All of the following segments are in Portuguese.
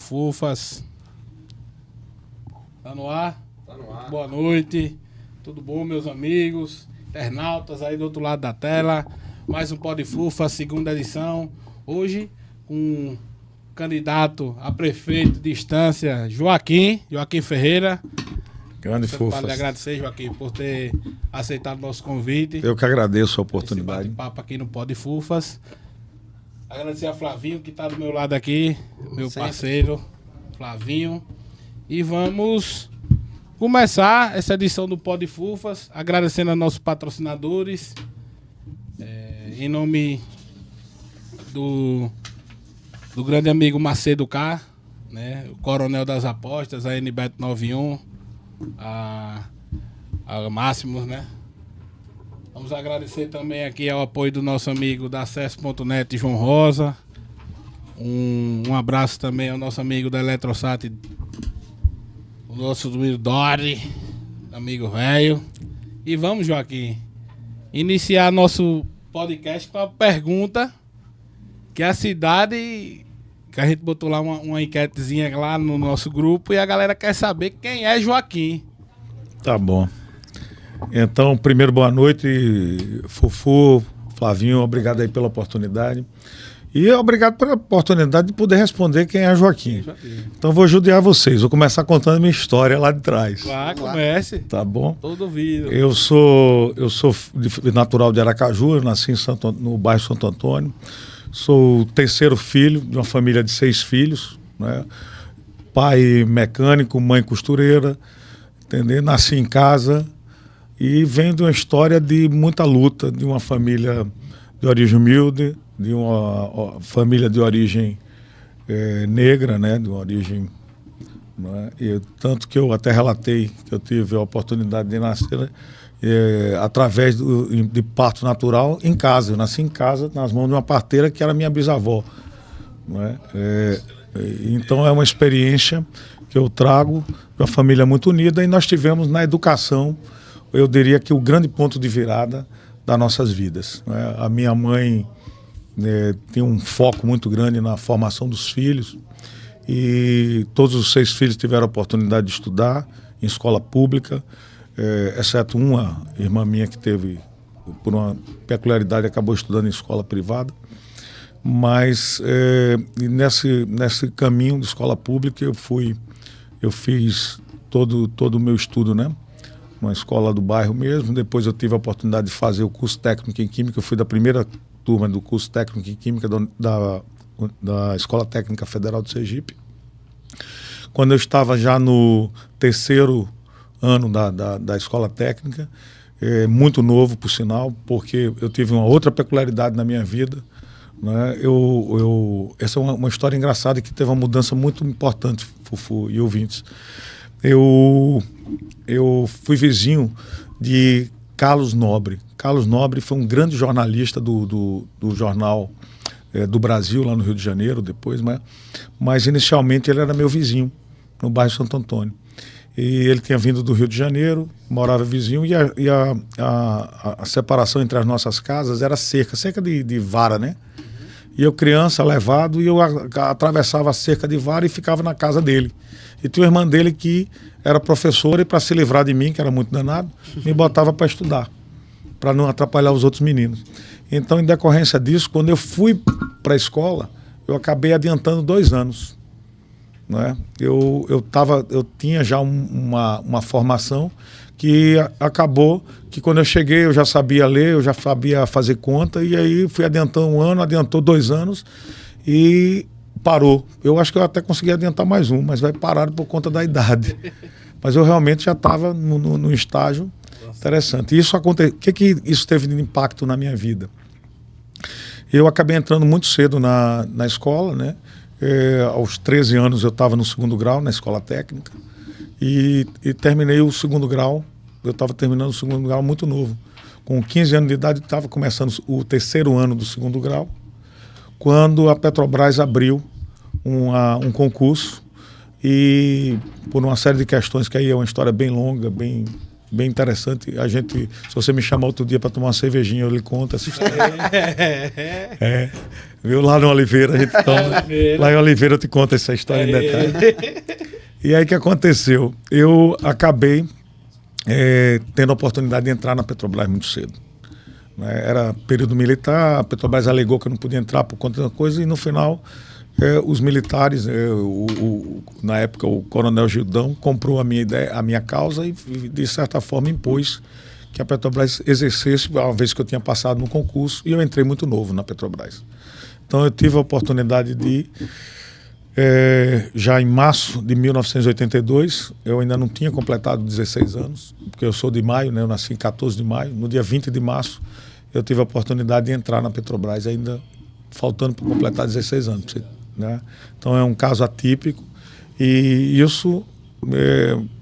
Fufas. Tá no ar? Tá no ar. Boa noite. Tudo bom, meus amigos? Internautas aí do outro lado da tela. Mais um Pod Fufas, segunda edição. Hoje, com um candidato a prefeito de Estância, Joaquim Ferreira. Grande Fufas. Para lhe agradecer, Joaquim, por ter aceitado o nosso convite. Eu que agradeço a oportunidade. Esse bate-papo aqui no Pod Fufas. Agradecer a Flavinho, que está do meu lado aqui, meu parceiro, Flavinho. E vamos começar essa edição do Pod Fufas, agradecendo a nossos patrocinadores. Em nome do grande amigo Macedo K, né, o Coronel das Apostas, a NBet 91, a Máximos, né? Vamos agradecer também aqui ao apoio do nosso amigo da Acesso.net, João Rosa. Um abraço também ao nosso amigo da Eletrosat, o nosso Dori, amigo velho. E vamos, Joaquim, iniciar nosso podcast com a pergunta que a cidade, que a gente botou lá uma enquetezinha lá no nosso grupo e a galera quer saber quem é Joaquim. Tá bom. Então, primeiro, boa noite, Fufu, Flavinho, obrigado aí pela oportunidade. E obrigado pela oportunidade de poder responder quem é Joaquim. Então, vou judiar vocês, vou começar contando minha história lá de trás. Comece. Tá bom? Todo ouvido. Eu sou natural de Aracaju, eu nasci no bairro Santo Antônio. Sou o terceiro filho de uma família de 6 filhos, né? Pai mecânico, mãe costureira, entendeu? Nasci em casa. E vem de uma história de muita luta, de uma família de origem humilde, de uma família de origem negra, né? De uma origem... Né? E tanto que eu até relatei que eu tive a oportunidade de nascer através de parto natural em casa. Eu nasci em casa, nas mãos de uma parteira que era minha bisavó. Né? Então é uma experiência que eu trago de uma família muito unida e nós tivemos na educação, eu diria que o grande ponto de virada das nossas vidas. Né? A minha mãe tem um foco muito grande na formação dos filhos e todos os 6 filhos tiveram a oportunidade de estudar em escola pública, exceto uma irmã minha que teve, por uma peculiaridade, acabou estudando em escola privada. Mas nesse caminho de escola pública eu fiz todo o meu estudo, né? Uma escola do bairro mesmo. Depois eu tive a oportunidade de fazer o curso técnico em Química. Eu fui da primeira turma do curso técnico em Química da Escola Técnica Federal de Sergipe. Quando eu estava já no terceiro ano da Escola Técnica, muito novo, por sinal, porque eu tive uma outra peculiaridade na minha vida. Né? Essa é uma história engraçada que teve uma mudança muito importante, Fufu e ouvintes. Eu fui vizinho de Carlos Nobre. Carlos Nobre foi um grande jornalista do jornal do Brasil, lá no Rio de Janeiro, depois, mas inicialmente ele era meu vizinho, no bairro Santo Antônio. E ele tinha vindo do Rio de Janeiro, morava vizinho, e a separação entre as nossas casas era cerca de vara, né? E eu, criança, levado, e eu atravessava a cerca de vara e ficava na casa dele. E tinha uma irmã dele que era professora e, para se livrar de mim, que era muito danado, me botava para estudar, para não atrapalhar os outros meninos. Então, em decorrência disso, quando eu fui para a escola, eu acabei adiantando 2 anos. Né? Eu tinha já uma formação que acabou que quando eu cheguei eu já sabia ler, eu já sabia fazer conta, e aí fui adiantando 1 ano, adiantou 2 anos e parou. Eu acho que eu até consegui adiantar mais 1, mas vai parar por conta da idade. Mas eu realmente já estava no estágio interessante. E isso aconteceu. O que isso teve de impacto na minha vida? Eu acabei entrando muito cedo na escola, né? Aos 13 anos eu estava no 2º grau na escola técnica e terminei o 2º grau. Eu estava terminando o 2º grau muito novo. Com 15 anos de idade, estava começando o 3º ano do 2º grau, quando a Petrobras abriu um concurso e, por uma série de questões, que aí é uma história bem longa, bem interessante. Se você me chamar outro dia para tomar uma cervejinha, eu lhe conto essa história. Viu? Lá no Oliveira, a gente toma. Lá em Oliveira eu te conto essa história em detalhe. E aí o que aconteceu? Eu acabei tendo a oportunidade de entrar na Petrobras muito cedo. Era período militar, a Petrobras alegou que eu não podia entrar por conta da coisa, e no final os militares, na época o coronel Gildão, comprou a minha ideia, a minha causa e de certa forma impôs que a Petrobras exercesse, uma vez que eu tinha passado no concurso, e eu entrei muito novo na Petrobras. Então eu tive a oportunidade de, já em março de 1982, eu ainda não tinha completado 16 anos, porque eu sou de maio, né? Eu nasci em 14 de maio, no dia 20 de março eu tive a oportunidade de entrar na Petrobras, ainda faltando para completar 16 anos. Né? Então é um caso atípico, e isso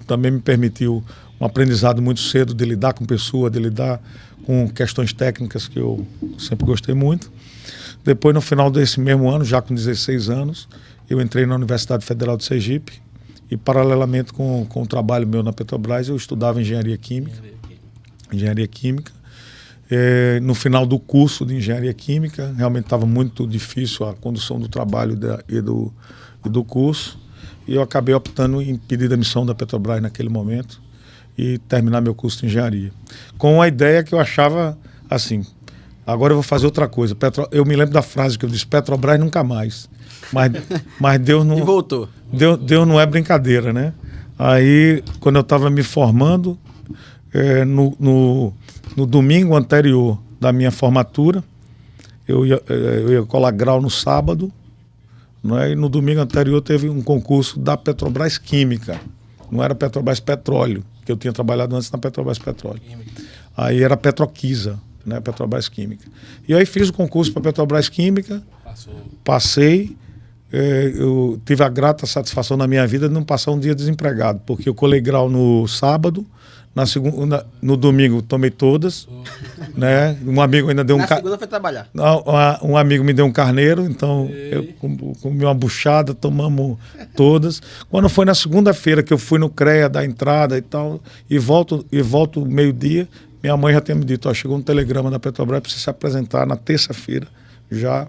também me permitiu um aprendizado muito cedo de lidar com pessoas, de lidar com questões técnicas que eu sempre gostei muito. Depois, no final desse mesmo ano, já com 16 anos, eu entrei na Universidade Federal de Sergipe e, paralelamente com o trabalho meu na Petrobras, eu estudava Engenharia Química. No final do curso de Engenharia Química, realmente estava muito difícil a condução do trabalho e do curso, e eu acabei optando em pedir demissão da Petrobras naquele momento e terminar meu curso de Engenharia. Com a ideia que eu achava assim, agora eu vou fazer outra coisa. Eu me lembro da frase que eu disse, Petrobras nunca mais. Mas Deus não... E voltou. Deus não é brincadeira, né? Aí, quando eu estava me formando, no domingo anterior da minha formatura, eu ia colar grau no sábado, né? E no domingo anterior teve um concurso da Petrobras Química. Não era Petrobras Petróleo, que eu tinha trabalhado antes na Petrobras Petróleo. Aí era Petroquisa, né? Petrobras Química. E aí fiz o concurso para Petrobras Química, passei. Eu tive a grata satisfação na minha vida de não passar um dia desempregado, porque eu colei grau no sábado, no domingo tomei todas, né? Um amigo ainda deu Na segunda foi trabalhar. Um amigo me deu um carneiro, então eu comi uma buchada, tomamos todas. Quando foi na segunda-feira que eu fui no CREA da entrada e tal, e volto meio-dia, minha mãe já tinha me dito, chegou um telegrama da Petrobras para você se apresentar na terça-feira já.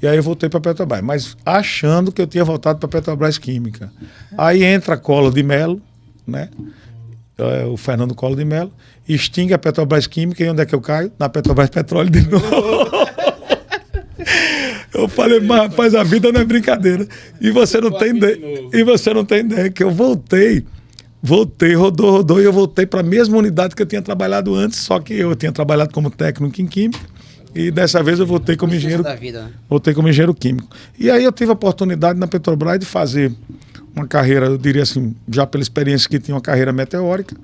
E aí eu voltei para a Petrobras, mas achando que eu tinha voltado para a Petrobras Química. Aí entra Collor de Mello, né? O Fernando Collor de Mello, extingue a Petrobras Química, e onde é que eu caio? Na Petrobras Petróleo de novo. Eu falei, mas rapaz, a vida não é brincadeira. E você não tem ideia que eu voltei, rodou, e eu voltei para a mesma unidade que eu tinha trabalhado antes, só que eu tinha trabalhado como técnico em Química, e dessa vez eu voltei como engenheiro, voltei como engenheiro químico. E aí eu tive a oportunidade na Petrobras de fazer uma carreira, eu diria assim, já pela experiência que tinha, uma carreira meteórica.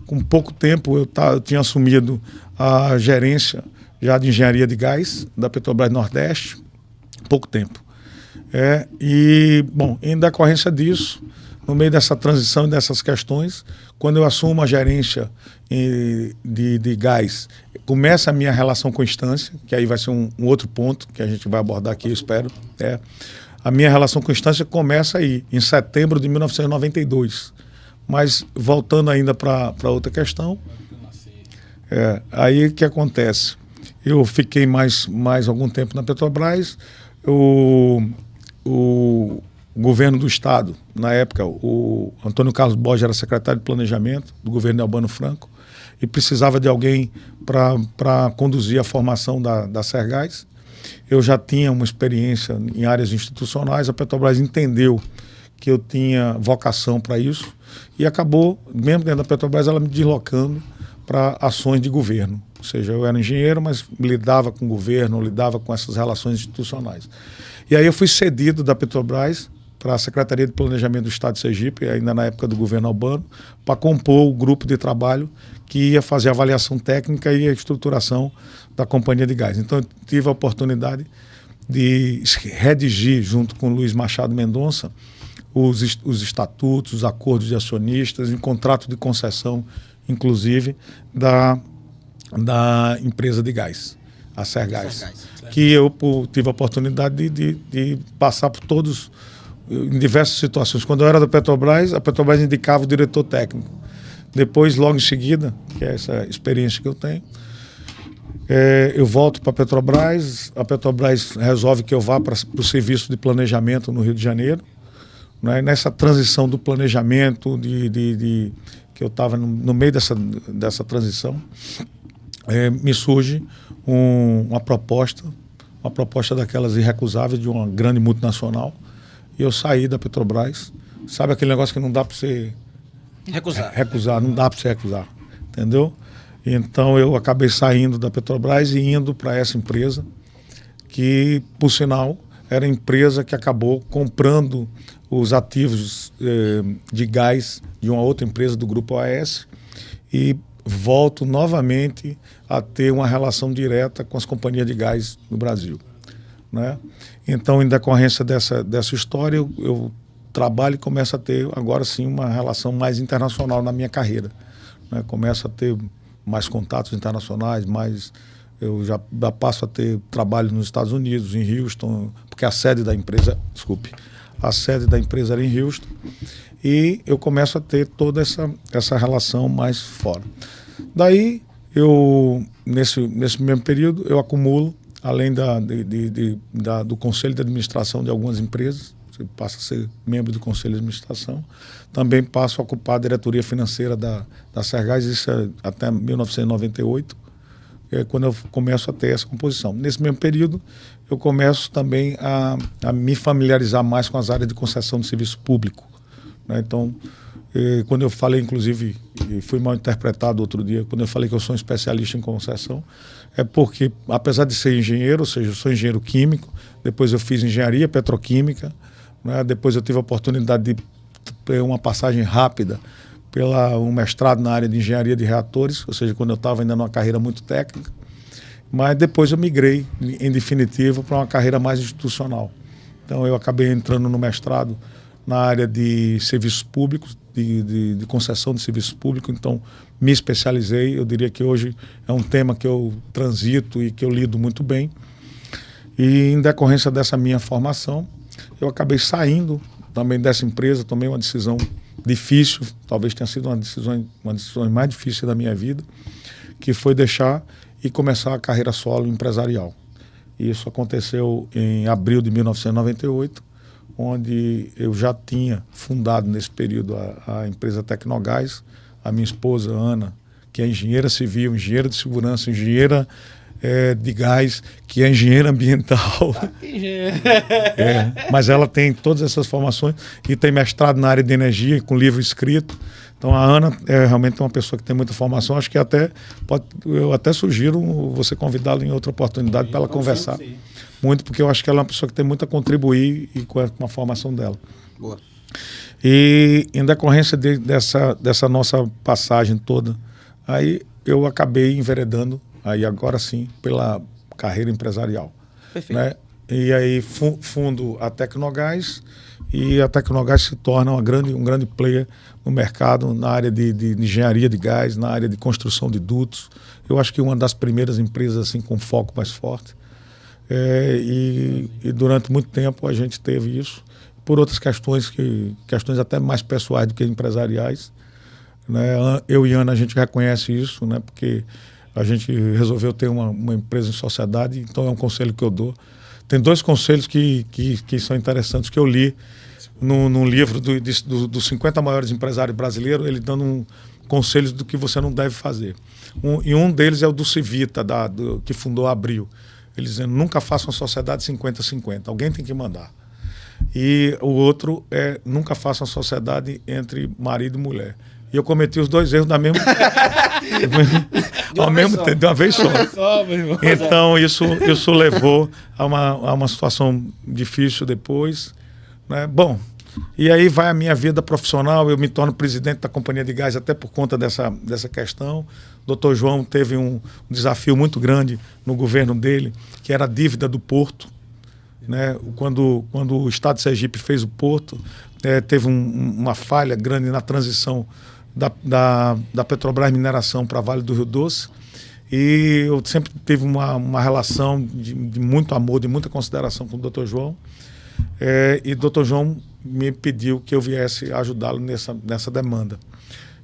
Com pouco tempo eu tinha assumido a gerência já de engenharia de gás da Petrobras Nordeste, pouco tempo. E, bom, em decorrência disso, no meio dessa transição e dessas questões, quando eu assumo a gerência de gás, começa a minha relação com instância, que aí vai ser um outro ponto que a gente vai abordar aqui, eu espero. A minha relação com instância começa aí, em setembro de 1992. Mas, voltando ainda para outra questão, aí o que acontece? Eu fiquei mais algum tempo na Petrobras, o governo do Estado, na época, o Antônio Carlos Borges era secretário de Planejamento do governo de Albano Franco, e precisava de alguém para conduzir a formação da Sergás. Eu já tinha uma experiência em áreas institucionais, a Petrobras entendeu que eu tinha vocação para isso e acabou, mesmo dentro da Petrobras, ela me deslocando para ações de governo. Ou seja, eu era engenheiro, mas lidava com o governo, lidava com essas relações institucionais. E aí eu fui cedido da Petrobras para a Secretaria de Planejamento do Estado de Sergipe, ainda na época do governo Albano, para compor o grupo de trabalho que ia fazer a avaliação técnica e a estruturação da companhia de gás. Então eu tive a oportunidade de redigir, junto com o Luiz Machado Mendonça, os estatutos, os acordos de acionistas, um contrato de concessão, inclusive, da empresa de gás, a Sergás, que eu tive a oportunidade de passar por todos, em diversas situações. Quando eu era da Petrobras, a Petrobras indicava o diretor técnico. Depois, logo em seguida, que é essa experiência que eu tenho, Eu volto para a Petrobras resolve que eu vá para o serviço de planejamento no Rio de Janeiro. Né? Nessa transição do planejamento, que eu estava no meio dessa transição, me surge uma proposta daquelas irrecusáveis de uma grande multinacional, e eu saí da Petrobras. Sabe aquele negócio que não dá para você recusar, não dá para você recusar, entendeu? Então eu acabei saindo da Petrobras e indo para essa empresa, que, por sinal, era a empresa que acabou comprando os ativos de gás de uma outra empresa do Grupo OAS, e volto novamente a ter uma relação direta com as companhias de gás no Brasil. Né? Então, em decorrência dessa história, eu trabalho e começo a ter, agora sim, uma relação mais internacional na minha carreira. Né? Começo a ter mais contatos internacionais, eu já passo a ter trabalho nos Estados Unidos, em Houston, porque a sede da empresa era em Houston, e eu começo a ter toda essa relação mais fora. Daí, nesse mesmo período, eu acumulo, além do conselho de administração de algumas empresas, você passa a ser membro do conselho de administração, também passo a ocupar a diretoria financeira da Sergás, isso até 1998, quando eu começo a ter essa composição. Nesse mesmo período, eu começo também a me familiarizar mais com as áreas de concessão de serviço público. Né? Então, quando eu falei, inclusive, e fui mal interpretado outro dia, quando eu falei que eu sou um especialista em concessão, é porque, apesar de ser engenheiro, ou seja, eu sou engenheiro químico, depois eu fiz engenharia petroquímica, né? Depois eu tive a oportunidade de ter uma passagem rápida um mestrado na área de engenharia de reatores, ou seja, quando eu estava ainda numa carreira muito técnica, mas depois eu migrei, em definitivo, para uma carreira mais institucional. Então eu acabei entrando no mestrado na área de serviços públicos, de concessão de serviços públicos, então me especializei. Eu diria que hoje é um tema que eu transito e que eu lido muito bem. E em decorrência dessa minha formação, eu acabei saindo também dessa empresa, tomei uma decisão difícil, talvez tenha sido uma decisão mais difícil da minha vida, que foi deixar e começar a carreira solo empresarial. E isso aconteceu em abril de 1998, onde eu já tinha fundado nesse período a empresa Tecnogás, a minha esposa Ana, que é engenheira civil, engenheira de segurança, engenheira de gás, que é engenheira ambiental. Mas ela tem todas essas formações e tem mestrado na área de energia, com livro escrito. Então a Ana é realmente uma pessoa que tem muita formação. Acho que eu até sugiro você convidá-la em outra oportunidade para ela conversar. Sim. Muito, porque eu acho que ela é uma pessoa que tem muito a contribuir e com a formação dela. Boa. E em decorrência dessa nossa passagem toda, aí eu acabei enveredando, aí agora sim, pela carreira empresarial. Perfeito. Né? E aí fundo a Tecnogás, e a Tecnogás se torna um grande player no mercado, na área de engenharia de gás, na área de construção de dutos. Eu acho que uma das primeiras empresas assim, com foco mais forte. E durante muito tempo a gente teve isso, por outras questões até mais pessoais do que empresariais. Né? Eu e Ana, a gente reconhece isso, né? Porque a gente resolveu ter uma empresa em sociedade, então é um conselho que eu dou. Tem dois conselhos que são interessantes, que eu li num livro dos 50 maiores empresários brasileiros, ele dando conselhos do que você não deve fazer. Um deles é o do Civita, que fundou a Abril. Ele dizendo, nunca faça uma sociedade 50-50, alguém tem que mandar. E o outro é, nunca faça uma sociedade entre marido e mulher. E eu cometi os dois erros ao mesmo tempo, de uma vez só. Então isso levou a uma situação difícil depois. Né? Bom, e aí vai a minha vida profissional, eu me torno presidente da Companhia de Gás até por conta dessa questão. O Dr. João teve um desafio muito grande no governo dele, que era a dívida do porto. Né? Quando o Estado de Sergipe fez o porto, teve uma falha grande na transição da Petrobras Mineração para Vale do Rio Doce, e eu sempre tive uma relação de muito amor, de muita consideração com o Dr. João, e o Dr. João me pediu que eu viesse ajudá-lo nessa demanda.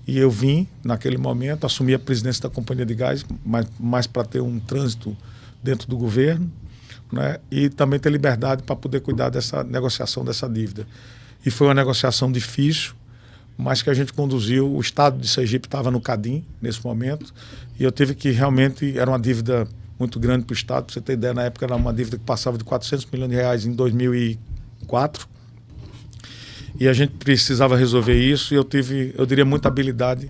E eu vim, naquele momento, assumi a presidência da Companhia de Gás, mais para ter um trânsito dentro do governo, né? E também ter liberdade para poder cuidar dessa negociação dessa dívida. E foi uma negociação difícil, mas que a gente conduziu. O estado de Sergipe estava no Cadim nesse momento, e eu tive que realmente, era uma dívida muito grande para o estado. Para você ter ideia, na época era uma dívida que passava de 400 milhões de reais em 2004, e a gente precisava resolver isso, e eu diria, muita habilidade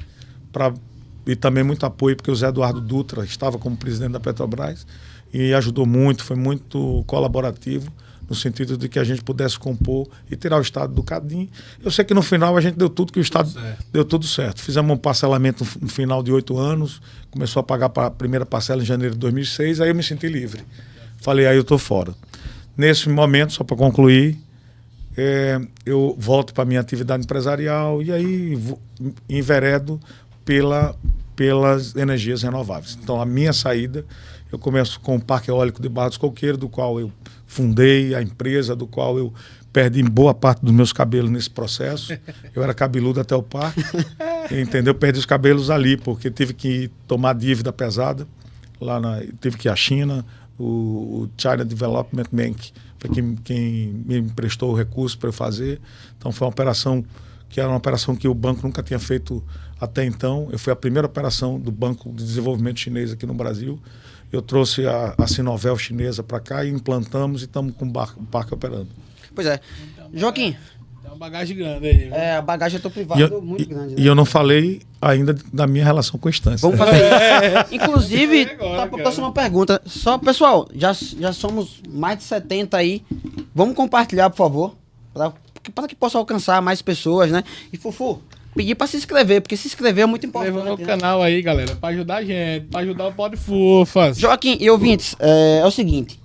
e também muito apoio, porque o Zé Eduardo Dutra estava como presidente da Petrobras e ajudou muito, foi muito colaborativo, no sentido de que a gente pudesse compor e tirar o estado do Cadim. Eu sei que no final a gente deu tudo, que o estado deu tudo certo. Fizemos um parcelamento no final de 8 anos, começou a pagar a primeira parcela em janeiro de 2006, aí eu me senti livre. Falei, aí eu estou fora. Nesse momento, só para concluir, eu volto para a minha atividade empresarial e aí enveredo pelas energias renováveis. Então, a minha saída, eu começo com o Parque Eólico de Barra dos Coqueiros, do qual eu fundei a empresa, do qual eu perdi boa parte dos meus cabelos nesse processo. Eu era cabeludo até o parque, entendeu? Perdi os cabelos ali, porque tive que tomar dívida pesada. Tive que ir à China, o China Development Bank foi quem me emprestou o recurso para eu fazer. Então foi uma operação que era uma operação que o banco nunca tinha feito até então. Foi a primeira operação do Banco de Desenvolvimento Chinês aqui no Brasil. Eu trouxe a Sinovel chinesa para cá e implantamos e estamos com o parque operando. Pois é. Joaquim. Tem uma bagagem grande aí. Viu? A bagagem do privado muito grande. Né? E eu não falei ainda da minha relação com a Estância. Vamos fazer isso. Inclusive, tá para a próxima pergunta. Só, pessoal, já somos mais de 70 aí. Vamos compartilhar, por favor, para que possa alcançar mais pessoas, né? E, Fufu, pedir para se inscrever, porque se inscrever é muito importante. Inscreva no canal aí, galera, para ajudar a gente, para ajudar o Pod Fufas. Joaquim e ouvintes, é o seguinte.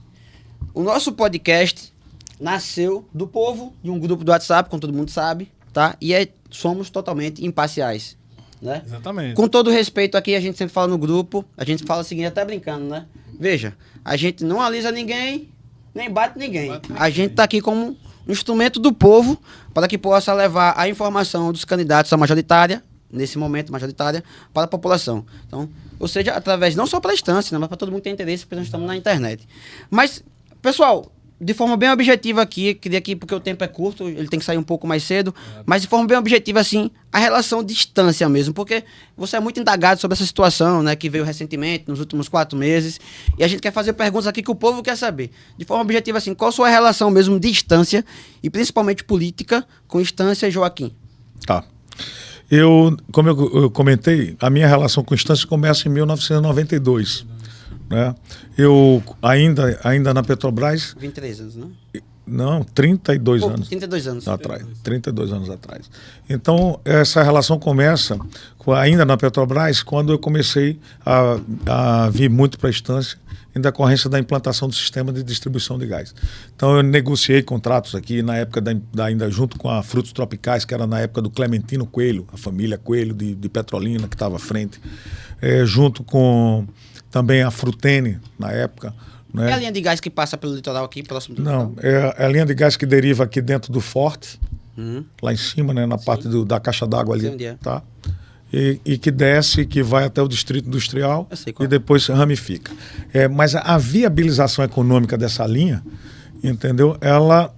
O nosso podcast nasceu do povo, de um grupo do WhatsApp, como todo mundo sabe, tá? E somos totalmente imparciais, né? Exatamente. Com todo respeito aqui, a gente sempre fala no grupo, a gente fala o seguinte, até brincando, né? Veja, a gente não alisa ninguém, nem bate ninguém. A gente tá aqui como um instrumento do povo para que possa levar a informação dos candidatos à majoritária, nesse momento majoritária, para a população. Então, ou seja, através não só para a Estância, né, mas para todo mundo que tem interesse, porque nós estamos na internet. Mas, pessoal, de forma bem objetiva aqui, queria aqui, porque o tempo é curto, ele tem que sair um pouco mais cedo, mas de forma bem objetiva, assim, a relação de distância mesmo, porque você é muito indagado sobre essa situação, né, que veio recentemente, nos últimos 4 meses, e a gente quer fazer perguntas aqui que o povo quer saber. De forma objetiva, assim, qual a sua relação mesmo de distância, e principalmente política, com Estância e Joaquim? Tá. Como eu comentei, a minha relação com Estância começa em 1992. Né? Eu ainda na Petrobras... 23 anos, né? Não, 32 anos. 32 anos. Atrás, 32 anos atrás. Então, essa relação começa, ainda na Petrobras, quando eu comecei a vir muito para a Estância, em decorrência da implantação do sistema de distribuição de gás. Então, eu negociei contratos aqui, na época, ainda junto com a Frutos Tropicais, que era na época do Clementino Coelho, a família Coelho de Petrolina, que estava à frente, junto com também a Frutene, na época. Né? É a linha de gás que passa pelo litoral aqui, próximo do litoral? Não, é a linha de gás que deriva aqui dentro do Forte, lá em cima, né, na parte da caixa d'água ali. Onde é. Tá? E que desce, que vai até o Distrito Industrial e depois ramifica. Mas a viabilização econômica dessa linha, entendeu? Ela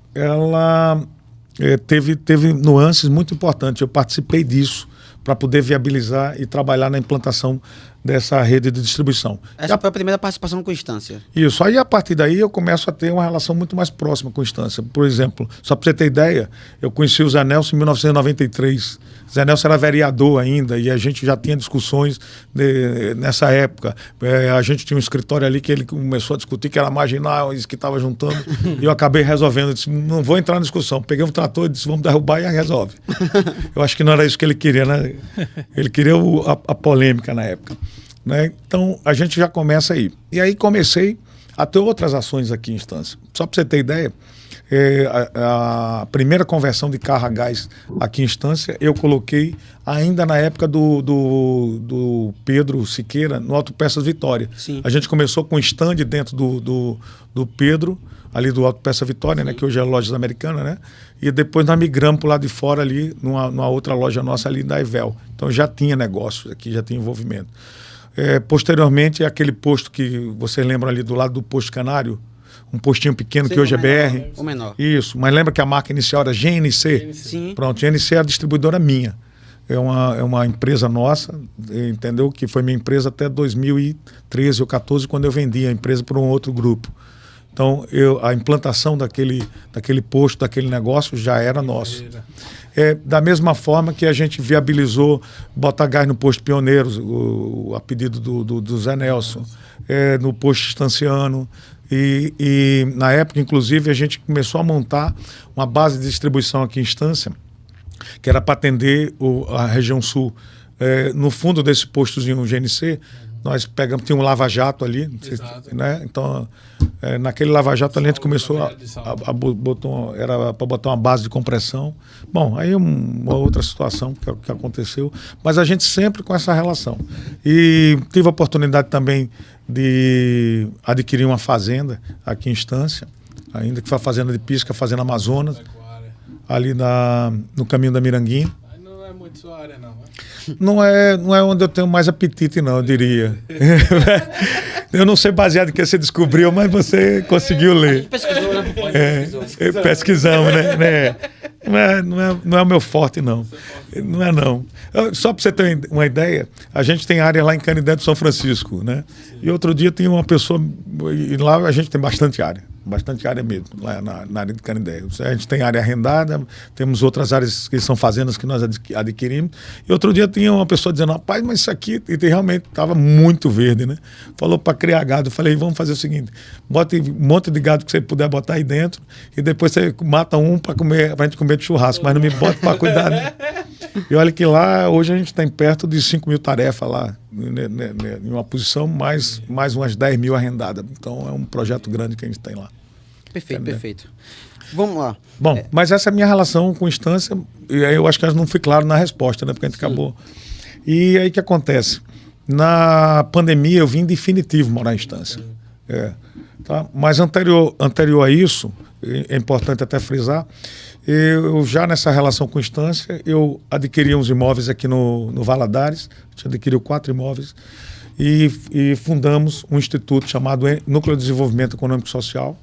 teve nuances muito importantes. Eu participei disso para poder viabilizar e trabalhar na implantação dessa rede de distribuição. Essa foi a primeira participação com Estância. Isso. Aí, a partir daí, eu começo a ter uma relação muito mais próxima com Estância. Por exemplo, só para você ter ideia, eu conheci o Zé Nelson em 1993. Zé Nelson era vereador ainda e a gente já tinha discussões nessa época. A gente tinha um escritório ali que ele começou a discutir que era marginal, que estava juntando. E eu acabei resolvendo. Eu disse, não vou entrar na discussão. Peguei um trator e disse, vamos derrubar e resolve. Eu acho que não era isso que ele queria, né? Ele queria a polêmica na época. Né? Então, a gente já começa aí. E aí comecei a ter outras ações aqui em Estância. Só para você ter ideia, a primeira conversão de carro a gás aqui em Estância, eu coloquei ainda na época do Pedro Siqueira, no Autopeças Vitória. Sim. A gente começou com stand dentro do Pedro, ali do Alto Peça Vitória, né, que hoje é Lojas Americanas, né? E depois nós migramos para o lado de fora ali, numa outra loja nossa ali da Ivel. Então já tinha negócios aqui, já tinha envolvimento. Posteriormente, aquele posto que vocês lembram ali do lado do Posto Canário, um postinho pequeno que hoje é BR. O menor. Isso, mas lembra que a marca inicial era GNC? Sim. Pronto, GNC é a distribuidora minha. É uma empresa nossa, entendeu? Que foi minha empresa até 2013 ou 2014, quando eu vendi a empresa para um outro grupo. Então, a implantação daquele posto, daquele negócio já era nosso. Da mesma forma que a gente viabilizou botar gás no posto Pioneiros, a pedido do Zé Nelson, no posto Estanciano. E na época, inclusive, a gente começou a montar uma base de distribuição aqui em Estância, que era para atender a região sul. No fundo desse postozinho GNC, nós pegamos, tinha um lava-jato ali, né? Então, naquele lava-jato ali a gente começou era para botar uma base de compressão. Bom, aí uma outra situação que aconteceu, mas a gente sempre com essa relação. E tive a oportunidade também de adquirir uma fazenda aqui em Estância, ainda que foi a fazenda de Pisca, a fazenda Amazonas, ali no caminho da Miranguinha. Não é muito sua área, não, né? Não é onde eu tenho mais apetite, não, eu diria. Eu não sei baseado em que você descobriu, mas você conseguiu ler. Pesquisou, né? Pesquisamos, né? Não é o meu forte, não. Não é, não. Só para você ter uma ideia, a gente tem área lá em Canindé do São Francisco, né? E outro dia tem uma pessoa, e lá a gente tem bastante área mesmo, lá na área de Canindé. A gente tem área arrendada, temos outras áreas que são fazendas que nós adquirimos. E outro dia tinha uma pessoa dizendo, rapaz, mas isso aqui e realmente estava muito verde, né? Falou para criar gado. Eu falei, vamos fazer o seguinte, bote um monte de gado que você puder botar aí dentro e depois você mata um para a gente comer de churrasco, mas não me bota para cuidar, né? E olha que lá, hoje a gente tem perto de 5 mil tarefas lá, em uma posição, mais umas 10 mil arrendadas. Então é um projeto grande que a gente tem lá. Perfeito. Vamos lá. Bom, mas essa é a minha relação com Estância, e aí eu acho que não fui claro na resposta, né? Porque a gente acabou. E aí o que acontece? Na pandemia eu vim em definitivo morar em Estância. Tá? Mas anterior a isso, é importante até frisar, eu já nessa relação com Estância, eu adquiri uns imóveis aqui no Valadares, a gente adquiriu 4 imóveis, e fundamos um instituto chamado Núcleo de Desenvolvimento Econômico e Social.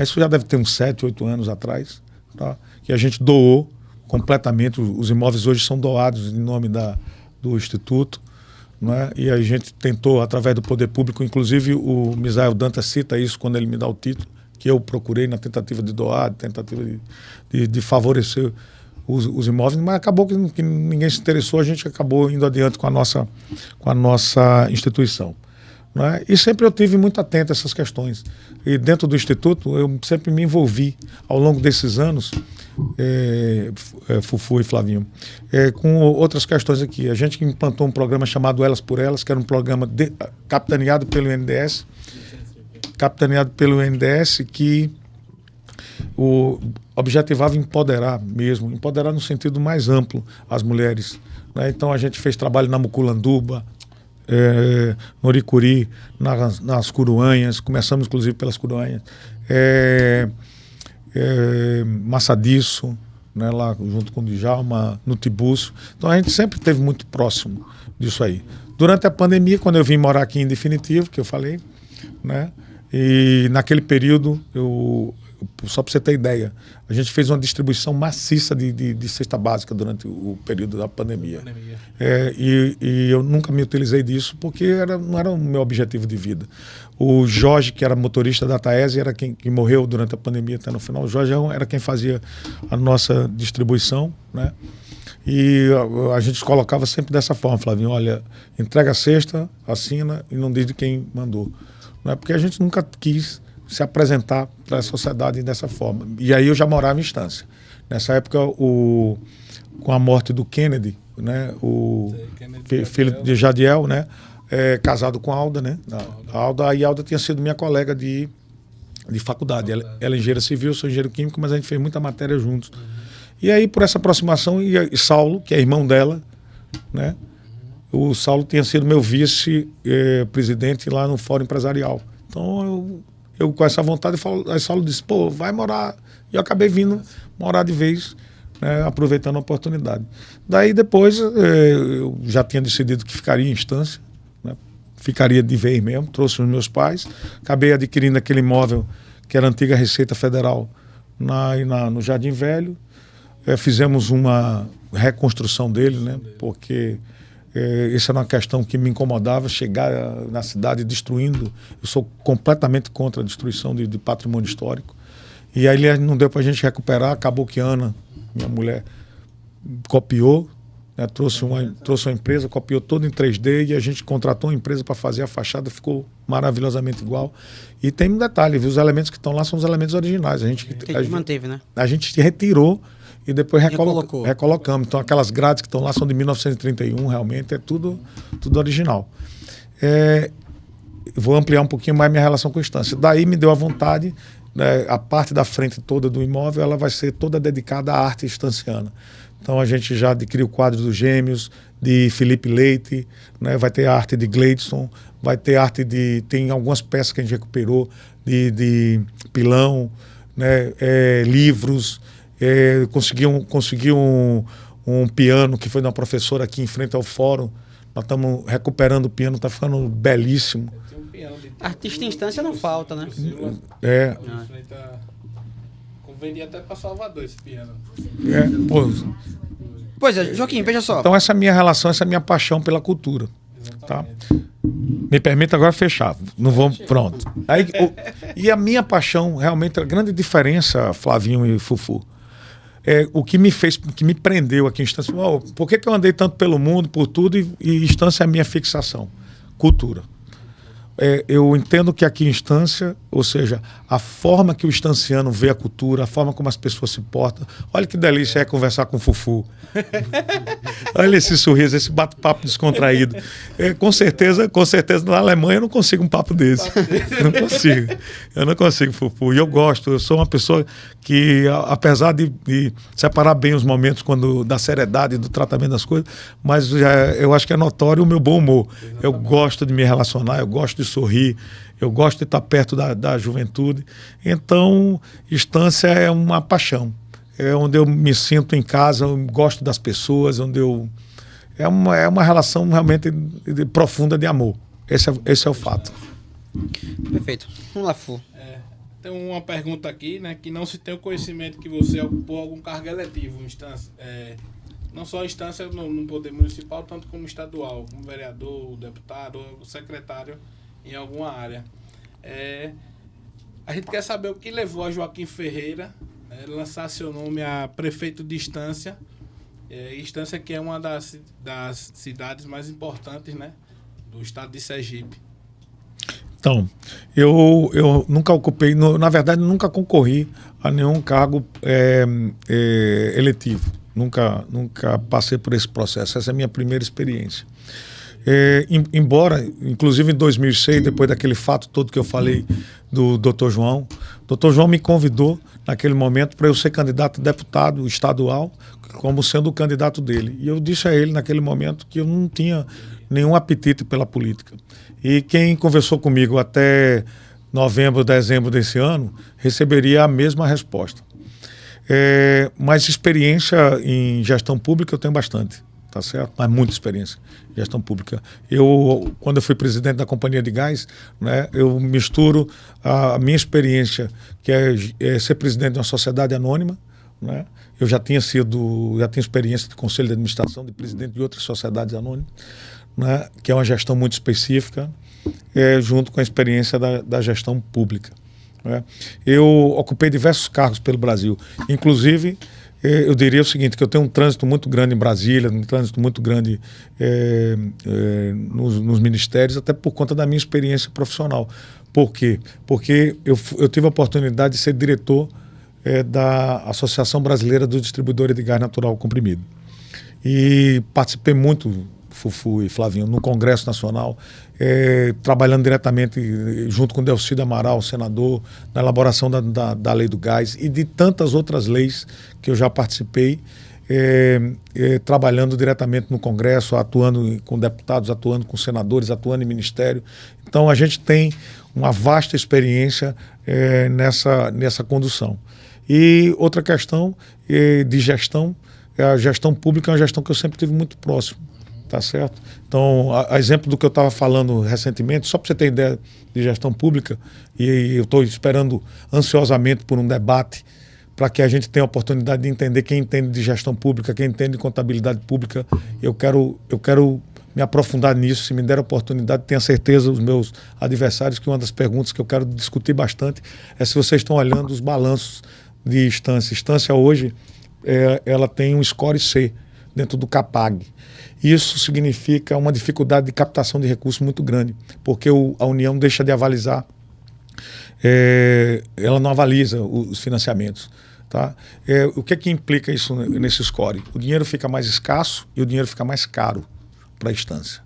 Isso já deve ter uns 7, 8 anos atrás, tá? Que a gente doou completamente, os imóveis hoje são doados em nome do Instituto, né? E a gente tentou, através do poder público, inclusive o Misael Dantas cita isso quando ele me dá o título, que eu procurei na tentativa de doar, tentativa de favorecer os imóveis, mas acabou que ninguém se interessou, a gente acabou indo adiante com a nossa instituição. Né? E sempre eu tive muito atento a essas questões. E dentro do Instituto, eu sempre me envolvi ao longo desses anos, Fufu e Flavinho, com outras questões aqui. A gente implantou um programa chamado Elas por Elas, que era um programa capitaneado pelo INDS, que objetivava empoderar no sentido mais amplo as mulheres. Né? Então a gente fez trabalho na Muculanduba, no Oricuri, nas Curuanhas, começamos inclusive pelas Curuanhas, Maçadiço, né, lá junto com o Djalma, no Tibuço. Então a gente sempre esteve muito próximo disso aí. Durante a pandemia, quando eu vim morar aqui em definitivo, que eu falei, né, e naquele período, só para você ter ideia, a gente fez uma distribuição maciça de cesta básica durante o período da pandemia. E eu nunca me utilizei disso porque não era o meu objetivo de vida. O Jorge, que era motorista da Taese, era quem morreu durante a pandemia até no final. O Jorge era quem fazia a nossa distribuição, né? E a gente colocava sempre dessa forma, Flavinho, olha, entrega a cesta, assina e não diz de quem mandou. Não é porque a gente nunca quis se apresentar para a sociedade dessa forma. E aí eu já morava em Estância. Nessa época, com a morte do Kennedy, né, filho de Jadiel, né, casado com a Alda, né, a Alda tinha sido minha colega de faculdade. Ela é engenheira civil, eu sou engenheiro químico, mas a gente fez muita matéria juntos. E aí, por essa aproximação, e Saulo, que é irmão dela, né, o Saulo tinha sido meu vice-presidente lá no Fórum Empresarial. Então, eu com essa vontade, a Saulo disse, pô, vai morar. E eu acabei vindo morar de vez, né, aproveitando a oportunidade. Daí depois eu já tinha decidido que ficaria em Estância, né, ficaria de vez mesmo, trouxe os meus pais, acabei adquirindo aquele imóvel que era a antiga Receita Federal no Jardim Velho. Fizemos uma reconstrução dele, né, porque essa era uma questão que me incomodava, chegar na cidade destruindo. Eu sou completamente contra a destruição de patrimônio histórico. E aí não deu para a gente recuperar, acabou que Ana, minha mulher, copiou, né, trouxe uma empresa, copiou todo em 3D e a gente contratou uma empresa para fazer a fachada, ficou maravilhosamente igual. E tem um detalhe, viu? Os elementos que estão lá são os elementos originais. A gente manteve, né? A gente retirou e depois recolocamos. Então aquelas grades que estão lá são de 1931, realmente é tudo original. Vou ampliar um pouquinho mais minha relação com a Estância. Daí me deu a vontade, né, a parte da frente toda do imóvel ela vai ser toda dedicada à arte estanciana. Então a gente já adquiriu o quadro dos Gêmeos, de Felipe Leite, né, vai ter a arte de Gleidson, vai ter arte tem algumas peças que a gente recuperou de Pilão, né, livros. Consegui um piano que foi de uma professora aqui em frente ao fórum. Nós estamos recuperando o piano, está ficando belíssimo. Artista em Estância não falta, né? Convendia até para Salvador esse piano. Pois é, Joaquim, veja só. Então essa é a minha relação, essa é a minha paixão pela cultura. Tá? Me permita agora fechar. Não vamos, pronto. E a minha paixão, realmente, a grande diferença, Flavinho e Fufu, o que me prendeu aqui em Estância. Por que eu andei tanto pelo mundo, por tudo, e Estância é a minha fixação? Cultura. Eu entendo que aqui em Estância, ou seja, a forma que o estanciano vê a cultura, a forma como as pessoas se portam. Olha que delícia é conversar com o Fufu. Olha esse sorriso, esse bate-papo descontraído. Com certeza na Alemanha eu não consigo um papo desse. Eu não consigo, Fufu. E eu sou uma pessoa que, apesar de separar bem os momentos da seriedade do tratamento das coisas, mas eu acho que é notório o meu bom humor. Eu gosto de me relacionar, eu gosto de sorrir, eu gosto de estar perto da juventude. Então, Estância é uma paixão. É onde eu me sinto em casa, eu gosto das pessoas, é uma relação realmente profunda de amor. Esse é o fato. Perfeito. Vamos lá, Fu. Tem uma pergunta aqui, né, que não se tem o conhecimento que você ocupou algum cargo eletivo em Estância, não só a Estância no poder municipal, tanto como estadual, como vereador, deputado, secretário em alguma área. A gente quer saber o que levou a Joaquim Ferreira lançar seu nome a prefeito de Estância. Estância que é uma das cidades mais importantes, né, do estado de Sergipe. Então, eu nunca ocupei, na verdade, nunca concorri a nenhum cargo eletivo. Nunca passei por esse processo. Essa é a minha primeira experiência. Embora, inclusive em 2006, depois daquele fato todo que eu falei do Dr. João, o Dr. João me convidou naquele momento para eu ser candidato a deputado estadual, como sendo o candidato dele. E eu disse a ele naquele momento que eu não tinha nenhum apetite pela política. E quem conversou comigo até novembro, dezembro desse ano, receberia a mesma resposta. Mas experiência em gestão pública eu tenho bastante. Tá certo? Mas muita experiência em gestão pública. Quando eu fui presidente da Companhia de Gás, né, eu misturo a minha experiência, que é ser presidente de uma sociedade anônima, né? Eu já tinha experiência de conselho de administração, de presidente de outras sociedades anônimas, né, que é uma gestão muito específica, junto com a experiência da gestão pública, né? Eu ocupei diversos cargos pelo Brasil, inclusive eu diria o seguinte, que eu tenho um trânsito muito grande em Brasília, um trânsito muito grande nos ministérios, até por conta da minha experiência profissional. Por quê? Porque eu tive a oportunidade de ser diretor da Associação Brasileira dos Distribuidores de Gás Natural Comprimido. E participei muito, Fufu e Flavinho, no Congresso Nacional, trabalhando diretamente junto com Delcídio Amaral, senador, na elaboração da Lei do Gás e de tantas outras leis que eu já participei, trabalhando diretamente no Congresso, atuando com deputados, atuando com senadores, atuando em ministério. Então a gente tem uma vasta experiência nessa condução. E outra questão de gestão, a gestão pública é uma gestão que eu sempre tive muito próximo, tá certo? Então, a exemplo do que eu estava falando recentemente, só para você ter ideia de gestão pública, e eu estou esperando ansiosamente por um debate para que a gente tenha a oportunidade de entender quem entende de gestão pública, quem entende de contabilidade pública. Eu quero me aprofundar nisso, se me der a oportunidade, tenha certeza, os meus adversários, que uma das perguntas que eu quero discutir bastante é se vocês estão olhando os balanços de Estância. Estância hoje, ela tem um score C dentro do CAPAG. Isso significa uma dificuldade de captação de recursos muito grande, porque a União deixa de avalizar, ela não avaliza os financiamentos. Tá? O que implica isso nesse score? O dinheiro fica mais escasso e o dinheiro fica mais caro para a Estância.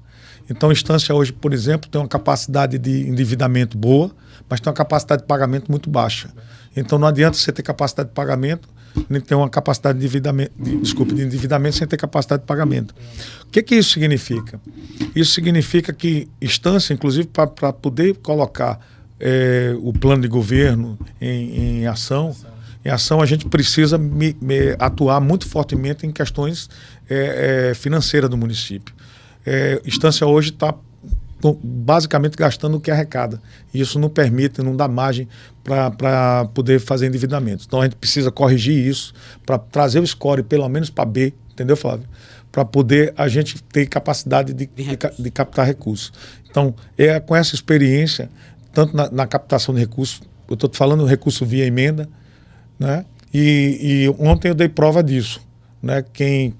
Então a Estância hoje, por exemplo, tem uma capacidade de endividamento boa, mas tem uma capacidade de pagamento muito baixa. Então não adianta você ter capacidade de pagamento, nem ter uma capacidade de endividamento sem ter capacidade de pagamento. O que isso significa? Isso significa que Estância, inclusive, para poder colocar o plano de governo em ação, a gente precisa atuar muito fortemente em questões financeiras do município. Estância hoje está basicamente gastando o que arrecada. E isso não permite, não dá margem para poder fazer endividamentos. Então a gente precisa corrigir isso para trazer o score pelo menos para B, entendeu, Flávio? Para poder a gente ter capacidade de captar recursos. Então, com essa experiência, tanto na captação de recursos, eu estou falando recurso via emenda, né? E ontem eu dei prova disso. Né? Quem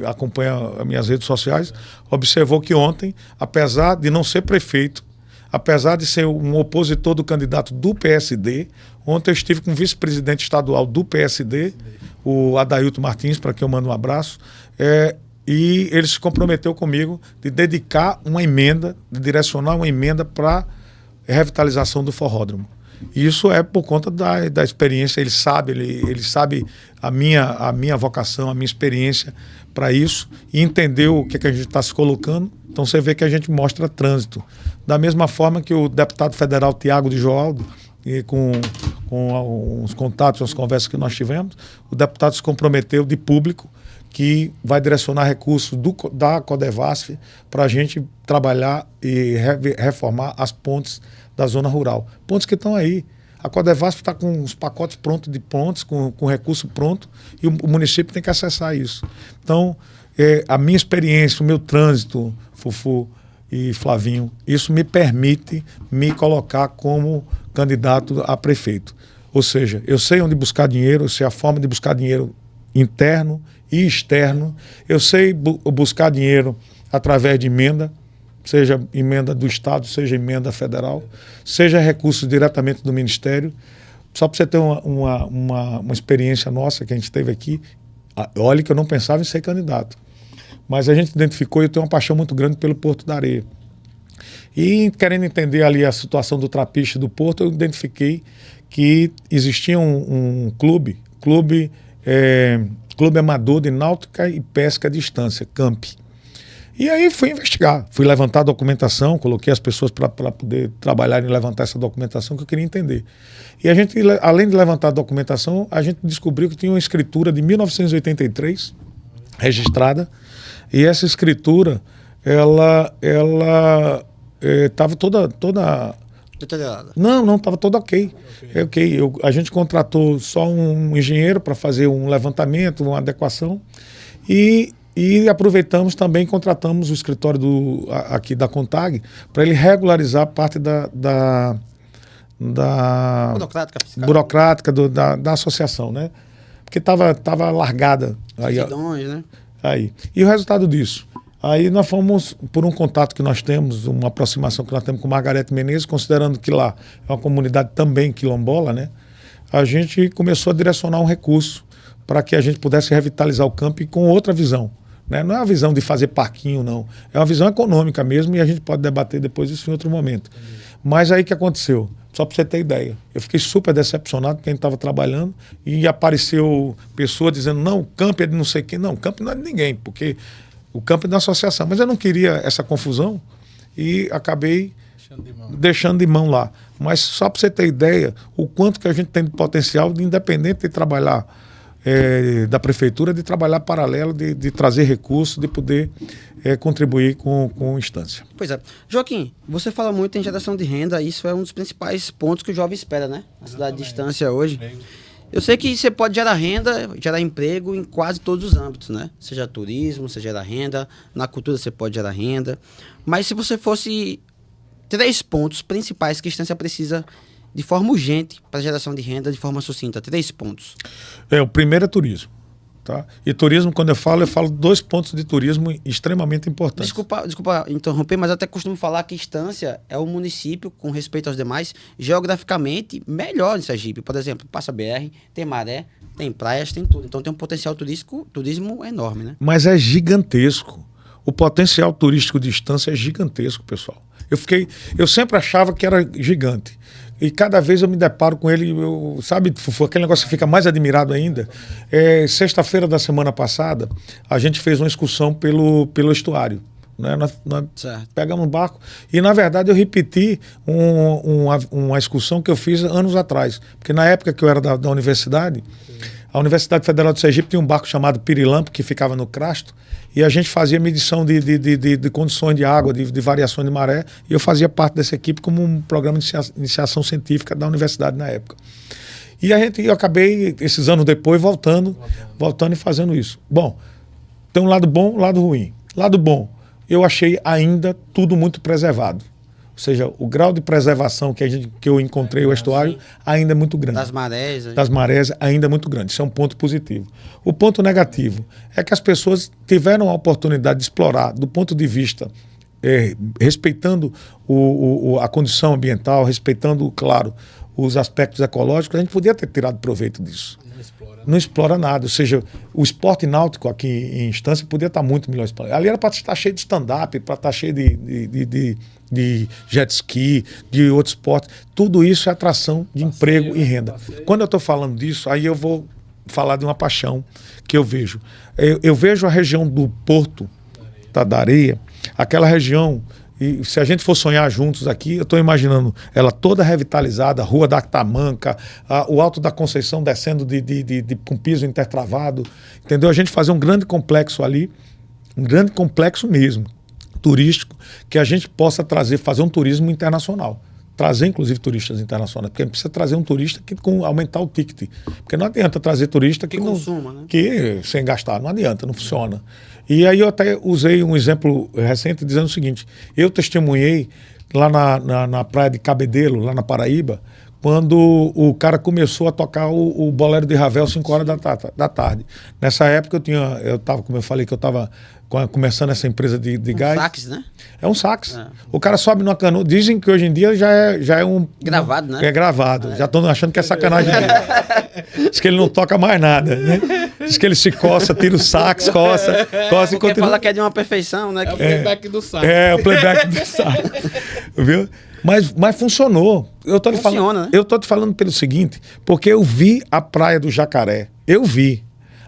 acompanha as minhas redes sociais observou que ontem, apesar de não ser prefeito, apesar de ser um opositor do candidato do PSD, ontem eu estive com o vice-presidente estadual do PSD, o Adailton Martins, para quem eu mando um abraço, e ele se comprometeu comigo de dedicar uma emenda, de direcionar uma emenda para a revitalização do forródromo. Isso é por conta da experiência, ele sabe a minha vocação, a minha experiência para isso, e entendeu o que a gente está se colocando. Então você vê que a gente mostra trânsito. Da mesma forma que o deputado federal Tiago de Joaldo, e com os contatos, as conversas que nós tivemos, o deputado se comprometeu de público que vai direcionar recursos da Codevasf para a gente trabalhar e reformar as pontes da zona rural. Pontes que estão aí. A Codevasf está com os pacotes prontos, com recurso pronto, e o município tem que acessar isso. Então, a minha experiência, o meu trânsito, Fufu e Flavinho, isso me permite me colocar como candidato a prefeito. Ou seja, eu sei onde buscar dinheiro, eu sei a forma de buscar dinheiro interno e externo, eu sei buscar dinheiro através de emenda, seja emenda do Estado, seja emenda federal, seja recursos diretamente do Ministério. Só para você ter uma experiência nossa que a gente teve aqui, olha que eu não pensava em ser candidato, mas a gente identificou, e eu tenho uma paixão muito grande pelo Porto da Areia. E querendo entender ali a situação do trapiche do Porto, eu identifiquei que existia um clube amador de náutica e pesca de Estância, CAMP. E aí fui investigar, fui levantar a documentação, coloquei as pessoas para poder trabalhar em levantar essa documentação que eu queria entender. E a gente, além de levantar a documentação, a gente descobriu que tinha uma escritura de 1983, registrada, e essa escritura, ela estava toda... Deteriorada. Não, estava toda ok. A gente contratou só um engenheiro para fazer um levantamento, uma adequação, e aproveitamos também, contratamos o escritório aqui da Contag para ele regularizar parte da burocrática da associação, né? Porque estava largada. Né? Aí. E o resultado disso? Aí nós fomos, por um contato que nós temos, uma aproximação que nós temos com Margarete Menezes, considerando que lá é uma comunidade também quilombola, né? A gente começou a direcionar um recurso para que a gente pudesse revitalizar o campo com outra visão. Né? Não é uma visão de fazer parquinho, não. É uma visão econômica mesmo, e a gente pode debater depois isso em outro momento. Mas aí o que aconteceu? Pra Só para você ter ideia. Eu fiquei super decepcionado com quem estava trabalhando e apareceu pessoa dizendo, não, o campo é de não sei quem. Não, o campo não é de ninguém, porque o campo é da associação. Mas eu não queria essa confusão e acabei deixando de mão lá. Mas só para você ter ideia, o quanto que a gente tem de potencial, de independente de trabalhar da prefeitura, de trabalhar paralelo, de trazer recursos, de poder contribuir com instância. Pois é. Joaquim, você fala muito em geração de renda, isso é um dos principais pontos que o jovem espera, né? Na cidade de Estância hoje. Eu sei que você pode gerar renda, gerar emprego em quase todos os âmbitos, né? Seja turismo, você gera renda, na cultura você pode gerar renda. Mas se você fosse 3 pontos principais que a Estância precisa de forma urgente para geração de renda, de forma sucinta, 3 pontos. O primeiro é turismo. Tá? E turismo, quando eu falo 2 pontos de turismo extremamente importantes. Desculpa interromper, mas eu até costumo falar que Estância é o município, com respeito aos demais, geograficamente melhor em Sergipe. Por exemplo, passa BR, tem maré, tem praias, tem tudo. Então tem um potencial turismo enorme, né? Mas é gigantesco. O potencial turístico de Estância é gigantesco, pessoal. Eu sempre achava que era gigante. E cada vez eu me deparo com ele, sabe, Fufu, aquele negócio que fica mais admirado ainda. Sexta-feira da semana passada, a gente fez uma excursão pelo estuário. Né? Nós pegamos um barco e, na verdade, eu repeti uma excursão que eu fiz anos atrás. Porque na época que eu era da universidade, a Universidade Federal de Sergipe tinha um barco chamado Pirilampo, que ficava no Crasto, e a gente fazia medição de condições de água, de variações de maré, e eu fazia parte dessa equipe como um programa de iniciação científica da universidade na época. E eu acabei, esses anos depois, voltando e fazendo isso. Bom, tem um lado bom, um lado ruim. Lado bom, eu achei ainda tudo muito preservado. Ou seja, o grau de preservação que eu encontrei o estuário ainda é muito grande. Das marés ainda é muito grande. Isso é um ponto positivo. O ponto negativo é que as pessoas tiveram a oportunidade de explorar do ponto de vista, respeitando a condição ambiental, respeitando, claro, os aspectos ecológicos. A gente podia ter tirado proveito disso. Não explora nada. Ou seja, o esporte náutico aqui em Estância podia estar muito melhor explorado. Ali era para estar cheio de stand-up, para estar cheio de jet ski, de outros esportes. Tudo isso é atração de emprego e renda. Quando eu estou falando disso, aí eu vou falar de uma paixão que eu vejo. Eu vejo a região do Porto, da Areia, aquela região. E se a gente for sonhar juntos aqui, eu estou imaginando ela toda revitalizada, Rua da Tamanca, o Alto da Conceição descendo com piso intertravado, entendeu? A gente fazer um grande complexo ali, um grande complexo mesmo, turístico, que a gente possa fazer um turismo internacional. Trazer, inclusive, turistas internacionais, porque a gente precisa trazer um turista aumentar o ticket. Porque não adianta trazer turista que consuma, né? Sem gastar, não adianta, não funciona. E aí eu até usei um exemplo recente dizendo o seguinte: eu testemunhei lá na praia de Cabedelo, lá na Paraíba, quando o cara começou a tocar o bolero de Ravel 5 horas da tarde. Nessa época eu estava, como eu falei, que eu estava começando essa empresa de gás. Sax, né? É um sax. O cara sobe numa canoa. Dizem que hoje em dia já é um... Gravado, né? É gravado. Já estão achando que é sacanagem dele. Diz que ele não toca mais nada, né? Diz que ele se coça, tira o sax, coça e continua. Fala que é de uma perfeição, né? É o playback do sax. O playback do sax. Viu? Mas funcionou. Eu tô te falando pelo seguinte, porque eu vi a Praia do Jacaré. Eu vi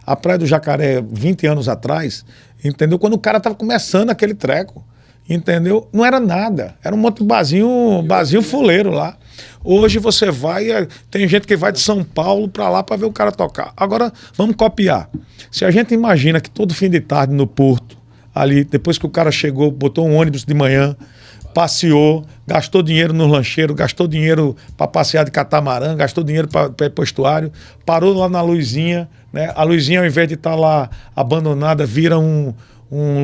a Praia do Jacaré 20 anos atrás, entendeu? Quando o cara tava começando aquele treco, entendeu? Não era nada. Era um monte de barzinho fuleiro lá. Hoje você tem gente que vai de São Paulo para lá para ver o cara tocar. Agora, vamos copiar. Se a gente imagina que todo fim de tarde no Porto, ali, depois que o cara chegou, botou um ônibus de manhã, passeou, gastou dinheiro no lancheiro, gastou dinheiro para passear de catamarã, gastou dinheiro para ir para o estuário, parou lá na Luizinha, né? A Luizinha, ao invés de estar lá abandonada, vira um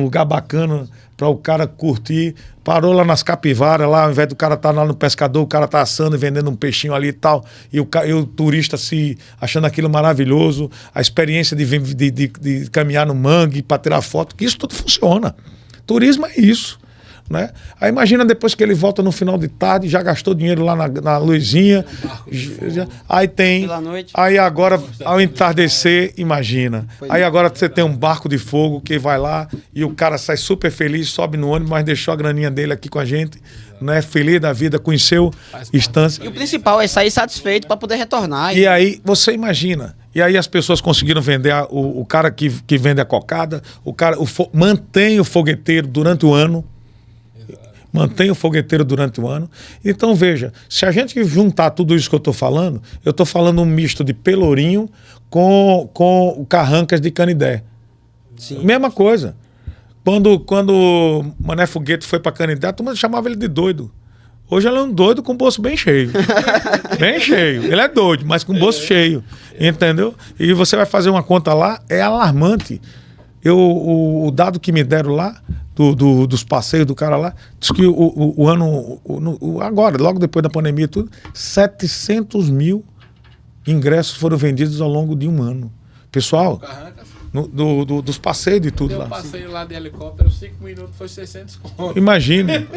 lugar bacana para o cara curtir. Parou lá nas capivaras, lá, ao invés do cara estar lá no pescador, o cara está assando e vendendo um peixinho ali e tal, e o turista se achando aquilo maravilhoso, a experiência de caminhar no mangue para tirar foto, que isso tudo funciona. Turismo é isso. né? Aí imagina depois que ele volta no final de tarde, já gastou dinheiro lá na luzinha. Aí tem. Pela noite. Aí agora, ao entardecer, imagina. Aí agora você tem um barco de fogo que vai lá e o cara sai super feliz, sobe no ônibus, mas deixou a graninha dele aqui com a gente, né? Feliz da vida, conheceu Estância. E o principal é sair satisfeito para poder retornar. E aí, você imagina. E aí as pessoas conseguiram vender, o cara que vende a cocada, mantém o fogueteiro durante o ano. Mantém o fogueteiro durante o ano. Então, veja, se a gente juntar tudo isso que eu estou falando um misto de Pelourinho com Carrancas de Canidé. Sim. Mesma coisa. Quando Mané Foguete foi para Canidé, todo mundo chamava ele de doido. Hoje ele é um doido com o bolso bem cheio. Bem cheio. Ele é doido, mas com o bolso cheio. Entendeu? E você vai fazer uma conta lá, é alarmante. O dado que me deram lá, dos passeios do cara lá, diz que o ano, agora, logo depois da pandemia e tudo, 700 mil ingressos foram vendidos ao longo de um ano. Pessoal, dos passeios de tudo lá. Eu passei lá de helicóptero, 5 minutos, foi 600 conto. Imagine.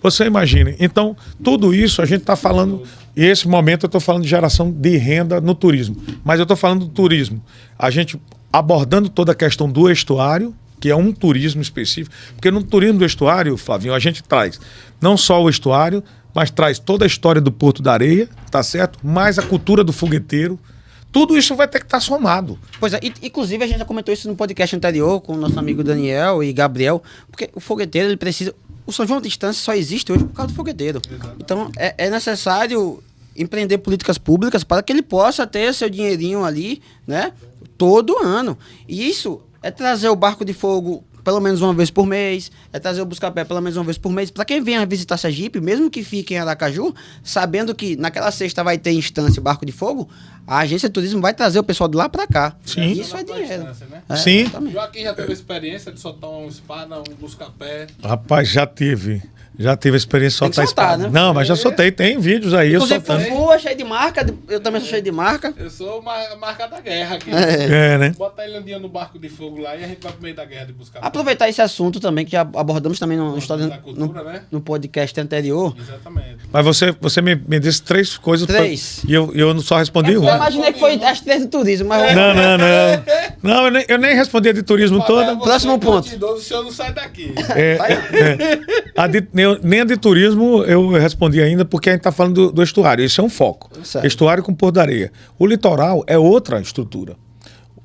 Você imagine. Então, tudo isso a gente está falando, e esse momento eu estou falando de geração de renda no turismo. Mas eu estou falando do turismo. A gente abordando toda a questão do estuário, que é um turismo específico, porque no turismo do estuário, Flavinho, a gente traz não só o estuário, mas traz toda a história do Porto da Areia, tá certo? Mais a cultura do fogueteiro. Tudo isso vai ter que estar somado. Pois é, inclusive a gente já comentou isso no podcast anterior com o nosso amigo Daniel e Gabriel, porque o fogueteiro, ele precisa... O São João da Estância só existe hoje por causa do fogueteiro. Exatamente. Então, é necessário empreender políticas públicas para que ele possa ter seu dinheirinho ali, né, todo ano. E isso é trazer o barco de fogo pelo menos uma vez por mês, é trazer o Buscapé pelo menos uma vez por mês, para quem venha visitar Sergipe, mesmo que fique em Aracaju, sabendo que naquela sexta vai ter Instância Barco de Fogo, a agência de turismo vai trazer o pessoal de lá para cá. Sim. Isso é dinheiro. Né? Sim. Joaquim já teve experiência de soltar um espada, um Buscapé? Rapaz, já tive a experiência de soltar espada. Né? Não, mas já soltei, tem vídeos aí. Inclusive, Fufu é cheio de marca, eu também sou cheio de marca. Eu sou marca da guerra aqui. Né? Bota ele um dia no barco de fogo lá e a gente vai pro meio da guerra de buscar. Aproveitar esse assunto também, que já abordamos também né? no podcast anterior. Exatamente. Mas você me disse 3 coisas. Três. E eu só respondi Eu uma. imaginei que foi as 3 do turismo, mas... Não, eu nem respondi a de turismo toda. Próximo ponto. O senhor não sai daqui. Nem a de turismo eu respondi ainda, porque a gente está falando do estuário. Isso é um foco. Certo. Estuário com Porto da Areia. O litoral é outra estrutura.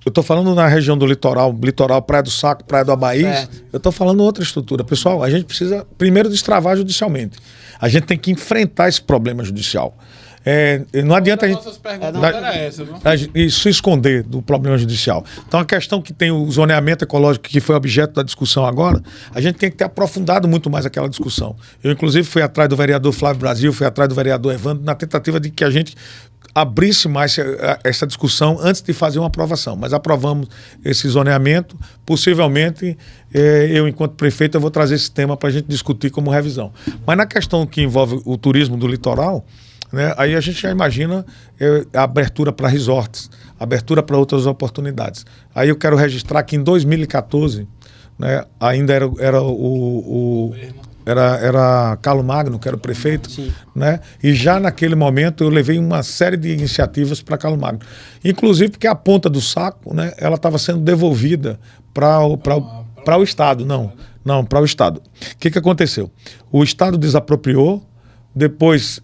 Eu estou falando na região do litoral Praia do Saco, Praia do Abaís. Certo. Eu estou falando outra estrutura. Pessoal, a gente precisa primeiro destravar judicialmente. A gente tem que enfrentar esse problema judicial. Não adianta a gente se esconder do problema judicial. Então, a questão que tem o zoneamento ecológico, que foi objeto da discussão agora, a gente tem que ter aprofundado muito mais aquela discussão. Eu, inclusive, fui atrás do vereador Flávio Brasil, fui atrás do vereador Evandro, na tentativa de que a gente abrisse mais essa discussão antes de fazer uma aprovação. Mas aprovamos esse zoneamento. Possivelmente, eu, enquanto prefeito, eu vou trazer esse tema para a gente discutir como revisão. Mas na questão que envolve o turismo do litoral, né, aí a gente já imagina a abertura para resorts, abertura para outras oportunidades. Aí eu quero registrar que em 2014, né, ainda era Carlos Magno, que era o prefeito, né? E já naquele momento eu levei uma série de iniciativas para Carlos Magno. Inclusive porque a ponta do saco, né, ela estava sendo devolvida para o Estado. Não, para o Estado. O que aconteceu? O Estado desapropriou. Depois,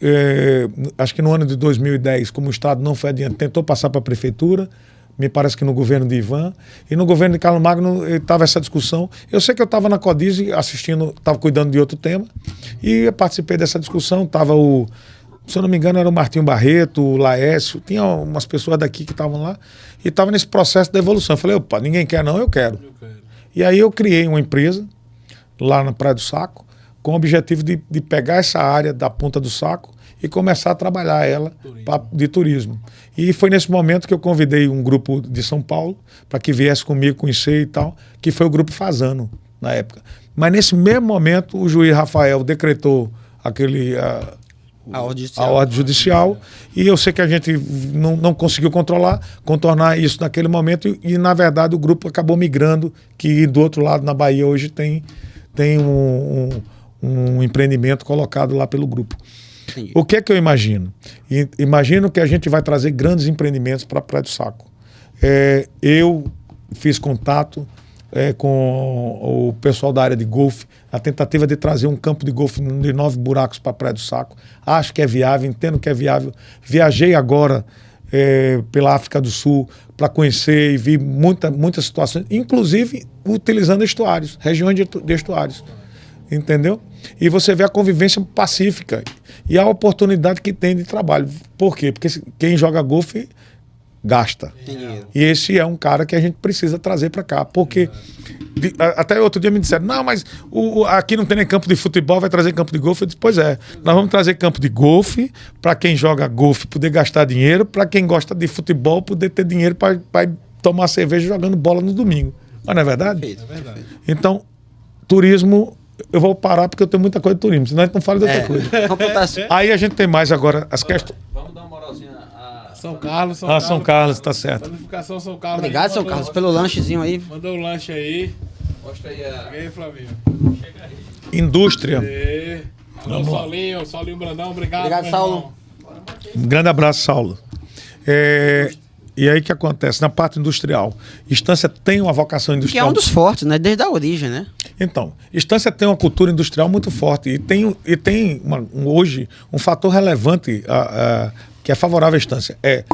acho que no ano de 2010, como o Estado não foi adiante, tentou passar para a Prefeitura, me parece que no governo de Ivan, e no governo de Carlos Magno estava essa discussão. Eu sei que eu estava na Codize assistindo, estava cuidando de outro tema, e eu participei dessa discussão, estava se eu não me engano, era o Martinho Barreto, o Laércio, tinha umas pessoas daqui que estavam lá, e estava nesse processo de evolução. Eu falei, opa, ninguém quer não, eu quero. E aí eu criei uma empresa, lá na Praia do Saco, com o objetivo de pegar essa área da Ponta do Saco e começar a trabalhar ela de turismo. E foi nesse momento que eu convidei um grupo de São Paulo para que viesse comigo conhecer e tal, que foi o Grupo Fazano, na época. Mas nesse mesmo momento, o juiz Rafael decretou a ordem judicial, e eu sei que a gente não conseguiu contornar isso naquele momento, e na verdade o grupo acabou migrando, que do outro lado, na Bahia, hoje tem um empreendimento colocado lá pelo grupo. Entendi. O que é que eu imagino? Imagino que a gente vai trazer grandes empreendimentos para a Praia do Saco. Eu fiz contato com o pessoal da área de golfe, a tentativa de trazer um campo de golfe de 9 buracos para a Praia do Saco. Acho que é viável, entendo que é viável. Viajei agora pela África do Sul para conhecer e vi muitas situações, inclusive utilizando estuários, regiões de estuários. Entendeu? E você vê a convivência pacífica e a oportunidade que tem de trabalho. Por quê? Porque quem joga golfe gasta. Entendi. E esse é um cara que a gente precisa trazer para cá. Porque até outro dia me disseram, não, mas aqui não tem nem campo de futebol, vai trazer campo de golfe. Eu disse, pois é, nós vamos trazer campo de golfe para quem joga golfe poder gastar dinheiro, para quem gosta de futebol poder ter dinheiro para tomar cerveja jogando bola no domingo. Mas não é verdade? Perfeito. É verdade. Então, turismo, eu vou parar porque eu tenho muita coisa de turismo, senão a gente não fala de outra coisa. Vamos botar assim. Aí a gente tem mais agora as questões. Vamos dar uma moralzinha São Carlos, São Carlos, tá certo. Planificação São Carlos. Obrigado, aí, seu mandou- Carlos, pelo lanchezinho aí. Mandou o lanche aí. Mostra aí Chega aí, Flavinho. Indústria. E... Alô, Solinho Brandão, obrigado. Obrigado, meu Saulo. irmão. Um grande abraço, Saulo. E aí o que acontece? Na parte industrial, Estância tem uma vocação Que é industrial. um dos fortes, né? Desde a origem, né? Então, Estância tem uma cultura industrial muito forte e tem hoje um fator relevante que é favorável à Estância, é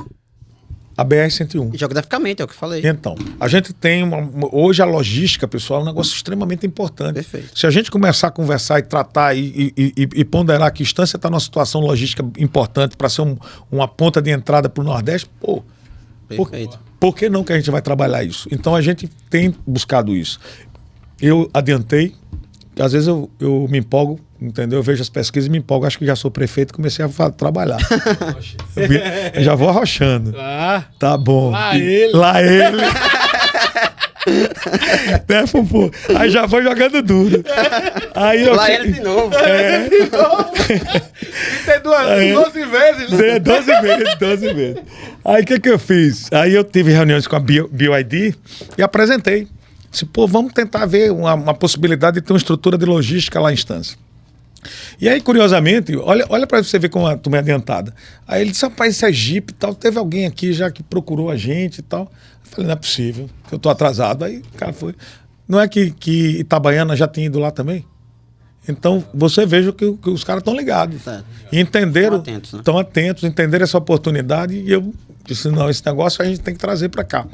a BR-101. E geograficamente, é o que eu falei. Então, a gente tem hoje a logística, pessoal, é um negócio extremamente importante. Perfeito. Se a gente começar a conversar e tratar e ponderar que Estância está numa situação logística importante para ser uma ponta de entrada para o Nordeste, Perfeito. por que não que a gente vai trabalhar isso? Então a gente tem buscado isso. Eu adiantei, às vezes eu me empolgo, entendeu? Eu vejo as pesquisas e me empolgo, acho que já sou prefeito e comecei a trabalhar. Eu já vou arrochando. Ah, Tá bom. Lá ele. Lá ele. Né, Fufu? Aí já foi jogando duro. Aí eu Lá ele de novo. e tem 12 vezes, né? 12 vezes. Aí o que eu fiz? Aí eu tive reuniões com a BioID e apresentei. Disse, vamos tentar ver uma possibilidade de ter uma estrutura de logística lá em Estância. E aí, curiosamente, olha para você ver como a turma é adiantada. Aí ele disse, rapaz, isso é Jeep e tal. Teve alguém aqui já que procurou a gente e tal. Eu falei, não é possível, que eu tô atrasado. Aí o cara foi. Não é que Itabaiana já tinha ido lá também? Então, você veja que os caras estão ligados. Tá. E entenderam, Estão atentos, né? entenderam essa oportunidade. E eu disse, não, esse negócio a gente tem que trazer para cá.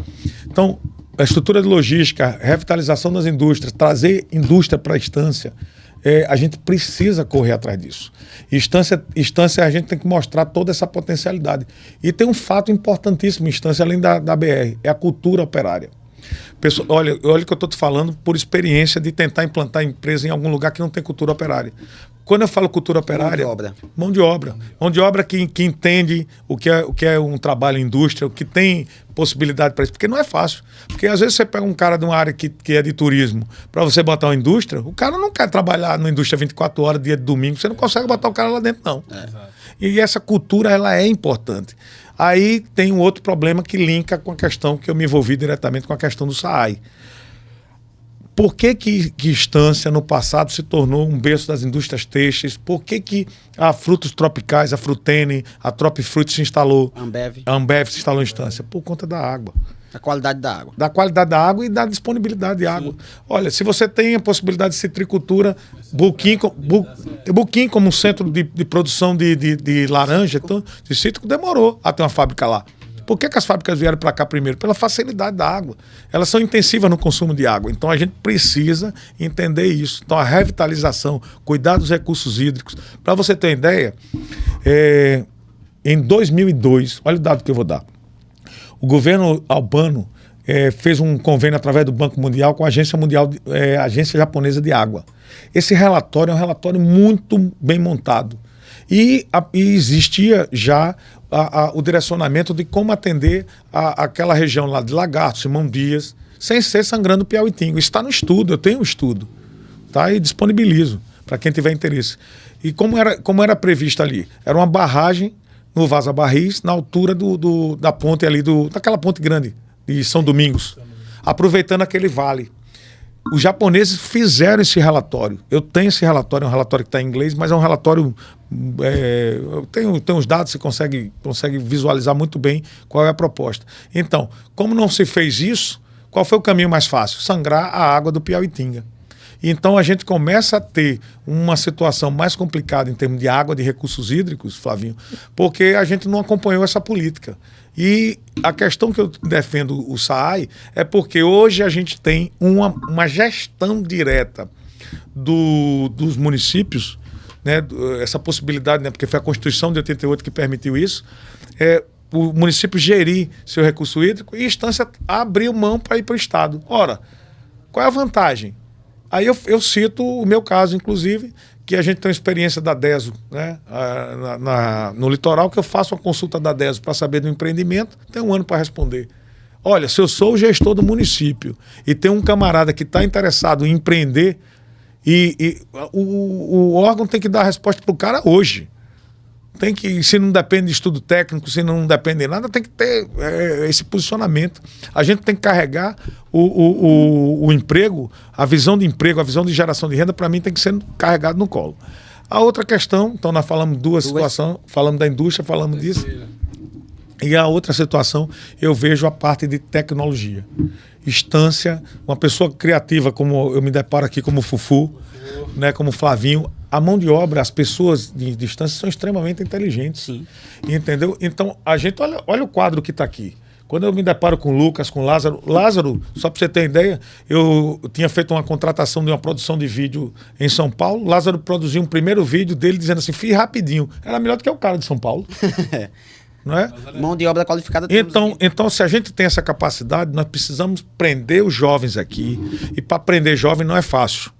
Então, a estrutura de logística, revitalização das indústrias, trazer indústria para a Estância, a gente precisa correr atrás disso. Estância, a gente tem que mostrar toda essa potencialidade. E tem um fato importantíssimo em Estância, além da BR, é a cultura operária. Pessoal, olha o que eu estou te falando por experiência de tentar implantar empresa em algum lugar que não tem cultura operária. Quando eu falo cultura operária... Mão de obra. Mão de obra que entende o que é um trabalho em indústria, o que tem possibilidade para isso. Porque não é fácil. Porque às vezes você pega um cara de uma área que é de turismo para você botar uma indústria, o cara não quer trabalhar na indústria 24 horas, dia de domingo. Você não consegue botar o cara lá dentro, não. E essa cultura, ela é importante. Aí tem um outro problema que linka com a questão que eu me envolvi diretamente com a questão do SAAI. Por que Estância, no passado, se tornou um berço das indústrias têxteis? Por que a Frutos Tropicais, a Frutene, a Tropifruit se instalou? A Ambev se instalou em Estância? Por conta da água. Da qualidade da água. Da qualidade da água e da disponibilidade de água. Olha, se você tem a possibilidade de citricultura, Buquim como um centro de produção de laranja, então, de cítrico, demorou a ter uma fábrica lá. Por que as fábricas vieram para cá primeiro? Pela facilidade da água. Elas são intensivas no consumo de água. Então a gente precisa entender isso. Então a revitalização, cuidar dos recursos hídricos. Para você ter uma ideia, em 2002, olha o dado que eu vou dar. O governo albano fez um convênio através do Banco Mundial com a Agência Japonesa de Água. Esse relatório é um relatório muito bem montado. E existia já o direcionamento de como atender aquela região lá de Lagarto, Simão Dias, sem ser sangrando Piauitinga. Isso está no estudo, eu tenho um estudo, tá? E disponibilizo para quem tiver interesse. E como era previsto ali? Era uma barragem no Vaza Barris, na altura da ponte ali, daquela ponte grande de São Domingos, aproveitando aquele vale. os japoneses fizeram esse relatório. Eu tenho esse relatório, é um relatório que está em inglês, mas é um relatório... tem os dados, você consegue visualizar muito bem qual é a proposta. Então, como não se fez isso, qual foi o caminho mais fácil? Sangrar a água do Piauitinga. Então a gente começa a ter uma situação mais complicada em termos de água, de recursos hídricos, Flavinho, porque a gente não acompanhou essa política. E a questão que eu defendo o SAAI é porque hoje a gente tem uma gestão direta dos municípios, né, essa possibilidade, né, porque foi a Constituição de 88 que permitiu isso, o município gerir seu recurso hídrico e a instância abriu mão para ir para o Estado. Ora, qual é a vantagem? Aí eu cito o meu caso, inclusive, que a gente tem uma experiência da DESO, né, no litoral, que eu faço uma consulta da DESO para saber do empreendimento, tem um ano para responder. Olha, se eu sou o gestor do município e tem um camarada que está interessado em empreender, o órgão tem que dar a resposta para o cara hoje. Tem que, se não depende de estudo técnico, se não depende de nada, tem que ter esse posicionamento. A gente tem que carregar o emprego, a visão de emprego, a visão de geração de renda, para mim, tem que ser carregado no colo. A outra questão, então nós falamos duas situações, falamos da indústria, falamos disso. E a outra situação, eu vejo a parte de tecnologia. Instância, uma pessoa criativa, como eu me deparo aqui como Fufu, né, como Flavinho, a mão de obra, as pessoas de distância são extremamente inteligentes. Sim. Entendeu? Então, a gente, olha o quadro que está aqui. Quando eu me deparo com o Lucas, com o Lázaro, só para você ter ideia, eu tinha feito uma contratação de uma produção de vídeo em São Paulo. Lázaro produziu um primeiro vídeo dele dizendo assim, fiz rapidinho. Era melhor do que o cara de São Paulo. Não é? Mão de obra qualificada. Então, se a gente tem essa capacidade, nós precisamos prender os jovens aqui. E para prender jovem não é fácil.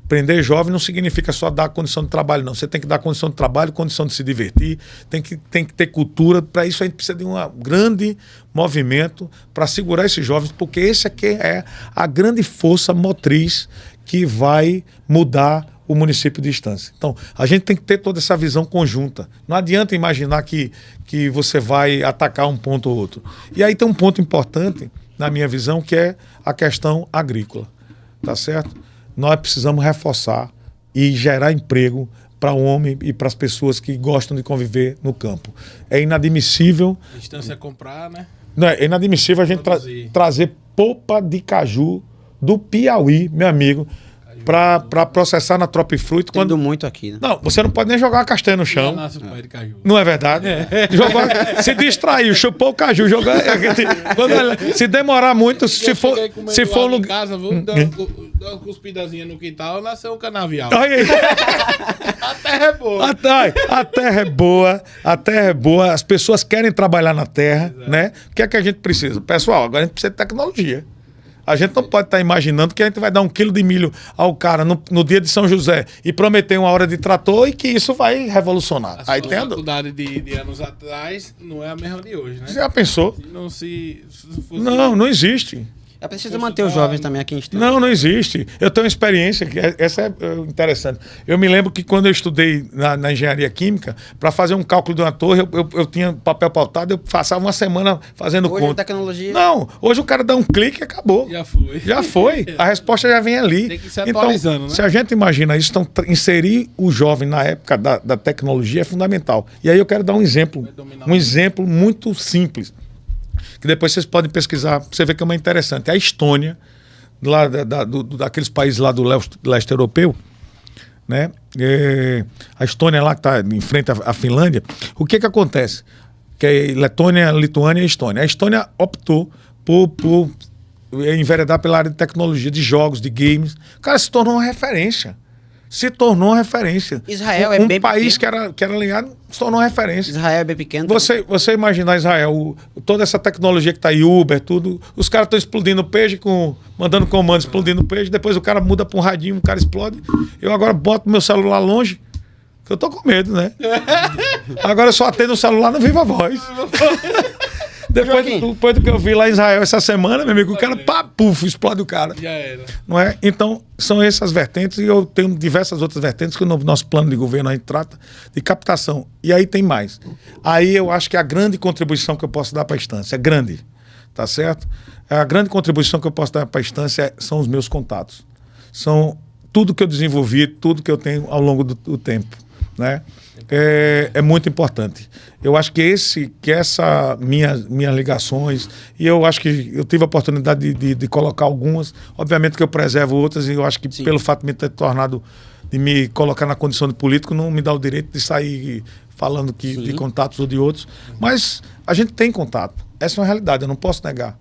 Prender jovem não significa só dar condição de trabalho, não. Você tem que dar condição de trabalho, condição de se divertir, tem que ter cultura. Para isso a gente precisa de um grande movimento para segurar esses jovens, porque esse aqui é a grande força motriz que vai mudar o município de Estância. Então, a gente tem que ter toda essa visão conjunta. Não adianta imaginar que você vai atacar um ponto ou outro. E aí tem um ponto importante, na minha visão, que é a questão agrícola. Tá certo? Nós precisamos reforçar e gerar emprego para o homem e para as pessoas que gostam de conviver no campo. É inadmissível... A instância é comprar, né? Não, é inadmissível a gente trazer polpa de caju do Piauí, meu amigo, para processar na Tropifruit. Quando muito aqui, né? Não, você não pode nem jogar uma castanha no chão. Não é verdade? Jogou, se distraiu, chupou o caju, jogou. Se demorar muito, se for em casa, vou dar uma cuspidazinha no quintal, nasceu um canavial. A terra é boa. A terra é boa, a terra é boa, as pessoas querem trabalhar na terra, né? O que é que a gente precisa? Pessoal, agora a gente precisa de tecnologia. A gente não pode estar imaginando que a gente vai dar 1 quilo de milho ao cara no dia de São José e prometer 1 hora de trator e que isso vai revolucionar. A dificuldade de anos atrás não é a mesma de hoje, né? Você já pensou? Não existe. É preciso manter os jovens também aqui em Estância. Não existe. Eu tenho uma experiência, essa é interessante. Eu me lembro que quando eu estudei na engenharia química, para fazer um cálculo de uma torre, eu tinha papel pautado, eu passava uma semana fazendo hoje conta. Hoje tecnologia... Não, hoje o cara dá um clique e acabou. Já foi. A resposta já vem ali. Tem que se atualizando, então, né? Se a gente imagina isso, então inserir o jovem na época da tecnologia é fundamental. E aí eu quero dar um exemplo muito simples, que depois vocês podem pesquisar, pra você ver que é uma interessante. A Estônia, lá daqueles países lá do leste europeu, né? A Estônia lá que está em frente à Finlândia, o que acontece? Que é Letônia, Lituânia e Estônia. A Estônia optou por enveredar pela área de tecnologia, de jogos, de games. O cara se tornou uma referência. Israel é bem país pequeno. que era alinhado se tornou referência. Israel é bem pequeno. Você imaginar Israel, toda essa tecnologia que está aí, Uber, tudo, os caras estão explodindo peixe, mandando comando, explodindo peixe, depois o cara muda para um radinho, o cara explode. Eu agora boto meu celular longe, que eu tô com medo, né? Agora eu só atendo o celular no Viva Voz. Depois do que eu vi lá em Israel essa semana, meu amigo, o cara, explode o cara. Já era. Não é? Então, são essas vertentes, e eu tenho diversas outras vertentes que no nosso plano de governo a gente trata de captação. E aí tem mais. Aí eu acho que a grande contribuição que eu posso dar para a Estância é grande, tá certo? A grande contribuição que eu posso dar para a Estância são os meus contatos. são tudo que eu desenvolvi, tudo que eu tenho ao longo do tempo, né? É muito importante. Eu acho que essa minhas ligações, e eu acho que eu tive a oportunidade de colocar algumas, obviamente que eu preservo outras, e eu acho que Sim. pelo fato de me ter tornado, de me colocar na condição de político, não me dá o direito de sair falando de contatos ou de outros, mas a gente tem contato, essa é uma realidade, eu não posso negar.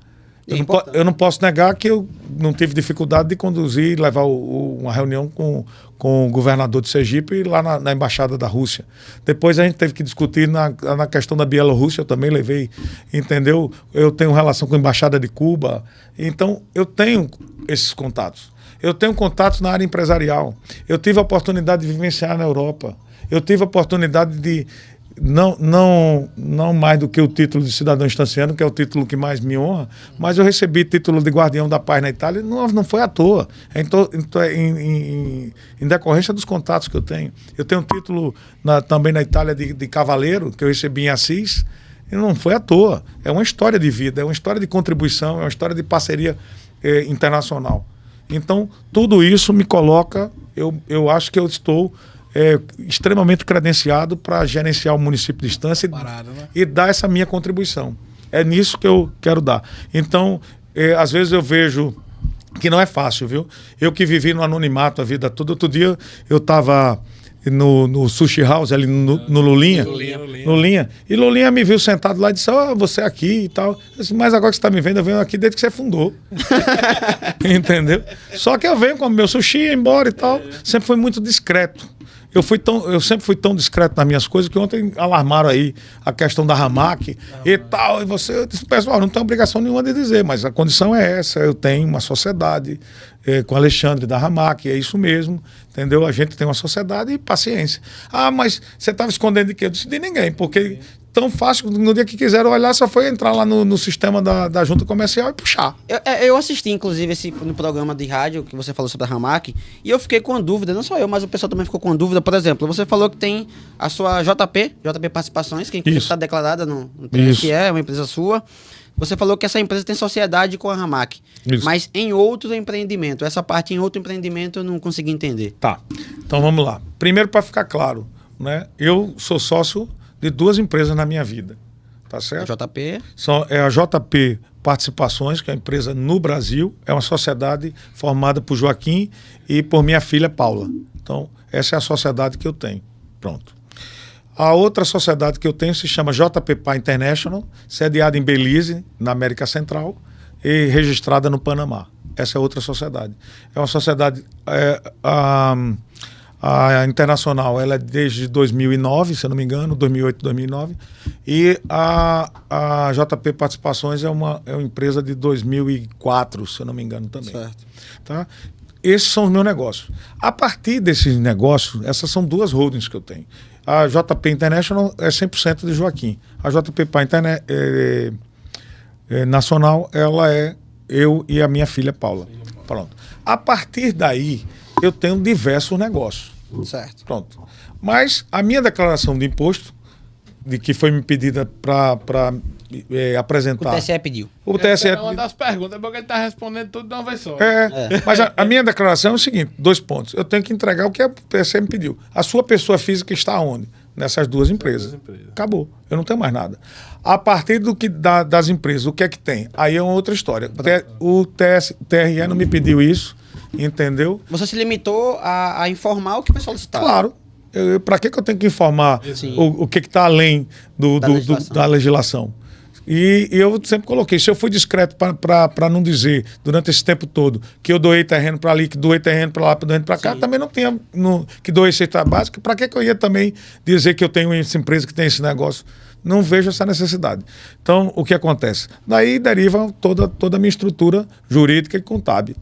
Eu não posso negar que eu não tive dificuldade de conduzir e levar uma reunião com o governador de Sergipe lá na embaixada da Rússia. Depois a gente teve que discutir na questão da Bielorrússia, eu também levei, entendeu? Eu tenho relação com a embaixada de Cuba, então eu tenho esses contatos. Eu tenho contatos na área empresarial. Eu tive a oportunidade de vivenciar na Europa. Eu tive a oportunidade de não mais do que o título de cidadão instanciano, que é o título que mais me honra, mas eu recebi título de guardião da paz na Itália, não foi à toa. Então, em decorrência dos contatos que eu tenho. Eu tenho um título também na Itália de cavaleiro, que eu recebi em Assis, e não foi à toa. É uma história de vida, é uma história de contribuição, é uma história de parceria internacional. Então, tudo isso me coloca, eu acho que eu estou extremamente credenciado para gerenciar o município de Estância e dar essa minha contribuição. É nisso que eu quero dar. Então, às vezes eu vejo que não é fácil, viu? Eu que vivi no anonimato a vida toda. Outro dia eu estava no Sushi House, ali no Lulinha. Lulinha. E Lulinha me viu sentado lá e disse, você aqui e tal. Eu disse, mas agora que você está me vendo, eu venho aqui desde que você fundou. Entendeu? Só que eu venho com o meu sushi, ia embora e tal. Sempre fui muito discreto. Eu sempre fui tão discreto nas minhas coisas que ontem alarmaram aí a questão da Ramac e tal. E eu disse, pessoal, não tenho obrigação nenhuma de dizer, mas a condição é essa. Eu tenho uma sociedade com o Alexandre da Ramac, é isso mesmo, entendeu? A gente tem uma sociedade e paciência. Mas você estava escondendo de quê? Eu disse, de ninguém, porque tão fácil, no dia que quiseram olhar, só foi entrar lá no sistema da junta comercial e puxar. Eu assisti, inclusive, no programa de rádio que você falou sobre a Ramac, e eu fiquei com a dúvida, não só eu, mas o pessoal também ficou com dúvida. Por exemplo, você falou que tem a sua JP Participações, que está declarada no TSE, é uma empresa sua. Você falou que essa empresa tem sociedade com a Ramac, mas em outro empreendimento. Essa parte em outro empreendimento eu não consegui entender. Tá, então vamos lá. Primeiro, para ficar claro, né? Eu sou sócio de 2 empresas na minha vida, tá certo? A JP? É a JP Participações, que é uma empresa no Brasil, é uma sociedade formada por Joaquim e por minha filha Paula. Então, essa é a sociedade que eu tenho. Pronto. A outra sociedade que eu tenho se chama JP Pá International, sediada em Belize, na América Central, e registrada no Panamá. Essa é outra sociedade. É uma sociedade... A Internacional, ela é desde 2009, se eu não me engano, 2008, 2009. E a JP Participações é uma empresa de 2004, se eu não me engano também. Certo. Tá? Esses são os meus negócios. A partir desses negócios, essas são 2 holdings que eu tenho. A JP International é 100% de Joaquim. A JP Nacional, ela é eu e a minha filha Paula. Pronto. A partir daí, eu tenho diversos negócios. Certo. Pronto. Mas a minha declaração de imposto, de que foi me pedida para apresentar... O TSE pediu. O TSE... É uma das perguntas, porque ele está respondendo tudo de uma vez só. Mas a minha declaração é o seguinte, 2 pontos. Eu tenho que entregar o que a TSE me pediu. A sua pessoa física está onde? Nessas 2 empresas. Acabou. Eu não tenho mais nada. A partir das empresas, o que é que tem? Aí é uma outra história. O TRE não me pediu isso, entendeu? Você se limitou a informar o que foi solicitado. Claro. Para que eu tenho que informar o que está além da legislação? E eu sempre coloquei, se eu fui discreto para não dizer, durante esse tempo todo, que eu doei terreno para ali, que doei terreno para lá, doei para cá, também não tinha, que doei cesta básica, para que eu ia também dizer que eu tenho essa empresa que tem esse negócio? Não vejo essa necessidade. Então, o que acontece? Daí deriva toda a minha estrutura jurídica e contábil.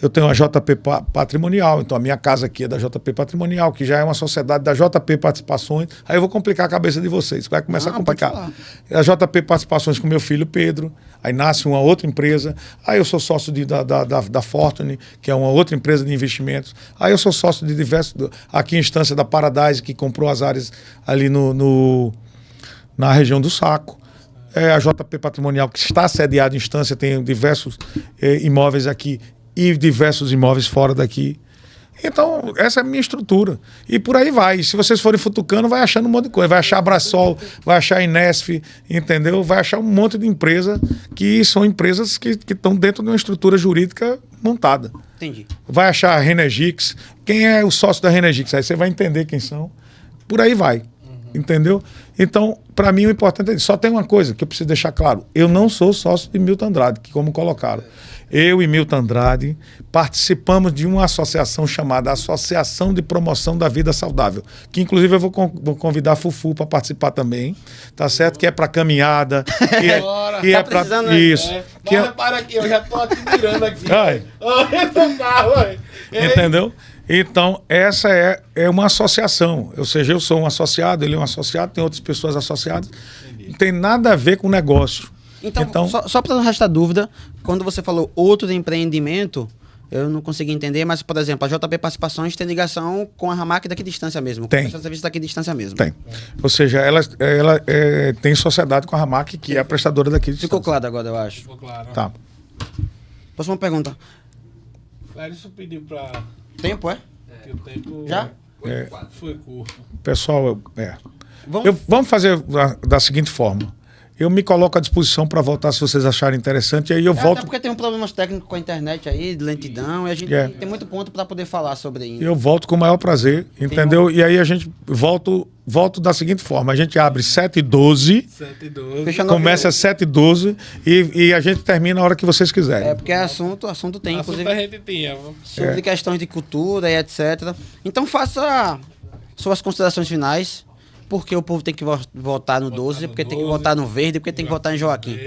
Eu tenho a JP Patrimonial, então a minha casa aqui é da JP Patrimonial, que já é uma sociedade da JP Participações. Aí eu vou complicar a cabeça de vocês, vai começar a complicar. A JP Participações com meu filho Pedro, aí nasce uma outra empresa, aí eu sou sócio da Fortune, que é uma outra empresa de investimentos, aí eu sou sócio de diversos, aqui em Estância da Paradise, que comprou as áreas ali na região do Saco. A JP Patrimonial, que está sediada em Estância, tem diversos imóveis aqui, e diversos imóveis fora daqui. Então, essa é a minha estrutura. E por aí vai. Se vocês forem futucando, vai achando um monte de coisa. Vai achar Brasol, vai achar Inesp, entendeu? Vai achar um monte de empresa que são empresas que estão dentro de uma estrutura jurídica montada. Entendi. Vai achar a Renegix. Quem é o sócio da Renegix? Aí você vai entender quem são. Por aí vai. Entendeu? Então, para mim, o importante é isso. Só tem uma coisa que eu preciso deixar claro. Eu não sou sócio de Milton Andrade, que como colocaram. Eu e Milton Andrade participamos de uma associação chamada Associação de Promoção da Vida Saudável, que inclusive eu vou convidar a Fufu para participar também, tá certo? Que é para caminhada, que é para isso. Para aqui, eu já tô aqui mirando aqui. Ai. Olha carro, entendeu? Então, essa é uma associação. Ou seja, eu sou um associado, ele é um associado, tem outras pessoas associadas. Não tem nada a ver com negócio. Então só para não restar dúvida, quando você falou outro empreendimento, eu não consegui entender, mas, por exemplo, a JP Participações tem ligação com a Ramac daqui de distância mesmo. Tem. Com o serviço daqui de distância mesmo. Tem. Ou seja, ela tem sociedade com a Ramac, que é a prestadora daqui de distância. Ficou claro agora, eu acho. Ficou claro. Tá. Próxima pergunta. Clarissa pediu para... Tempo, é? Que o tempo... Já? Foi curto. Pessoal, Vamos... vamos fazer da seguinte forma. Eu me coloco à disposição para voltar se vocês acharem interessante. E aí eu volto. Até porque tem um problemas técnicos com a internet aí, de lentidão, e a gente tem muito ponto para poder falar sobre isso. Eu volto com o maior prazer, entendeu? E aí a gente volto da seguinte forma. A gente abre 7h12. 7h12. Começa às 7h12 e a gente termina a hora que vocês quiserem. É porque assunto tem, inclusive. A gente tinha. Sobre questões de cultura e etc. Então faça suas considerações finais. Porque o povo tem que votar no 12, porque tem que votar no verde, porque tem que votar em Joaquim.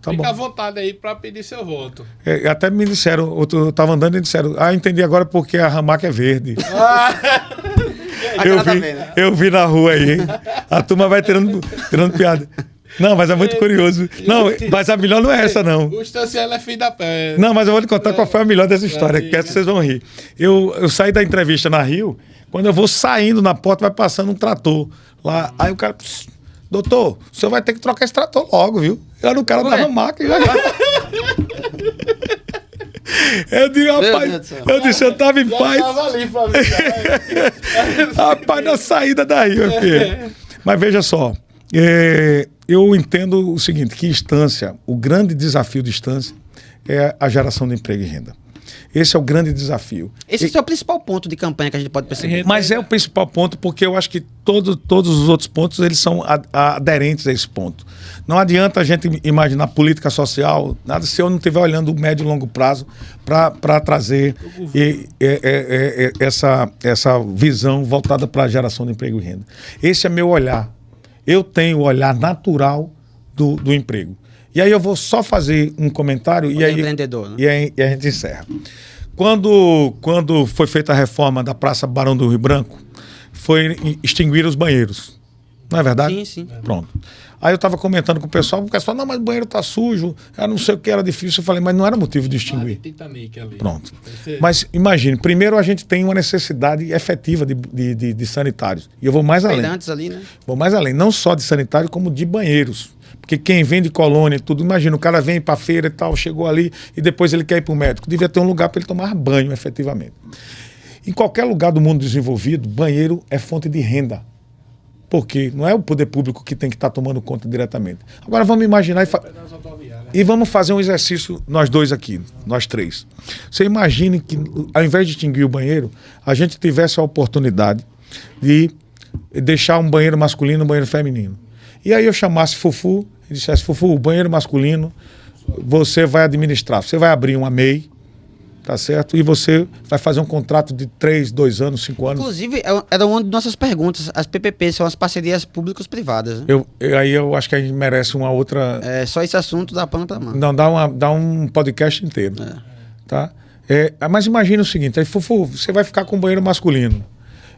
Tá Fica bom. à vontade aí para pedir seu voto. Até me disseram, eu estava andando e disseram, entendi agora porque a Ramac é verde. Eu vi na rua aí. A turma vai tirando piada. Não, mas é muito curioso. Não, mas a melhor não é essa, não. O Estanciel é filho da pé. Não, mas eu vou te contar qual foi a melhor dessa história, que essa vocês vão rir. Eu saí da entrevista na Rio, quando eu vou saindo na porta, vai passando um trator lá. Aí o cara, doutor, o senhor vai ter que trocar esse trator logo, viu? Eu era o cara da Ramac. Eu digo, rapaz, eu disse, eu tava em paz. Rapaz, na saída da Rio, filho. Mas veja só, eu entendo o seguinte, que Estância, o grande desafio de Estância é a geração de emprego e renda. Esse é o grande desafio. Esse é o principal ponto de campanha que a gente pode perceber. Mas é o principal ponto porque eu acho que todos os outros pontos eles são aderentes a esse ponto. Não adianta a gente imaginar política social, nada se eu não estiver olhando o médio e longo prazo para trazer essa visão voltada para a geração de emprego e renda. Esse é meu olhar. Eu tenho o olhar natural do emprego. E aí eu vou só fazer um comentário e aí, empreendedor, né? e a gente encerra. Quando foi feita a reforma da Praça Barão do Rio Branco, foi extinguir os banheiros. Não é verdade? Sim, sim. Pronto. Aí eu estava comentando com o pessoal falou, não, mas o banheiro está sujo, eu não sei o que, era difícil. Eu falei, mas não era motivo de extinguir. Pronto. Mas imagine, primeiro a gente tem uma necessidade efetiva de sanitários. E eu vou mais além. Antes ali, né? Vou mais além, não só de sanitário, como de banheiros. Porque quem vem de colônia e tudo, imagina, o cara vem para a feira e tal, chegou ali e depois ele quer ir para o médico. Devia ter um lugar para ele tomar banho, efetivamente. Em qualquer lugar do mundo desenvolvido, banheiro é fonte de renda. Porque não é o poder público que tem que estar tomando conta diretamente. Agora vamos imaginar e vamos fazer um exercício, nós dois aqui, nós três. Você imagine que, ao invés de extinguir o banheiro, a gente tivesse a oportunidade de deixar um banheiro masculino e um banheiro feminino. E aí eu chamasse Fufu e dissesse, Fufu, o banheiro masculino você vai administrar. Você vai abrir uma MEI, tá certo? E você vai fazer um contrato de 3, 2 anos, 5 anos. Inclusive, era uma de nossas perguntas. As PPPs são as parcerias públicos-privadas, né? Aí eu acho que a gente merece uma outra... Só esse assunto dá pano pra mão. Não, dá um podcast inteiro. Tá? Mas imagina o seguinte, aí, Fufu, você vai ficar com o banheiro masculino.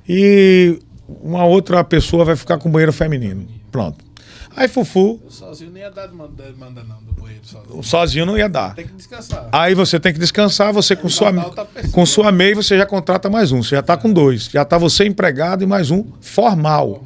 E uma outra pessoa vai ficar com o banheiro feminino. Pronto. Aí Fufu... Sozinho não ia dar demanda não, do banheiro sozinho. Sozinho não ia dar. Tem que descansar. Aí você tem que descansar, você com sua MEI você já contrata mais um, você já está com 2. Já está você empregado e mais um formal.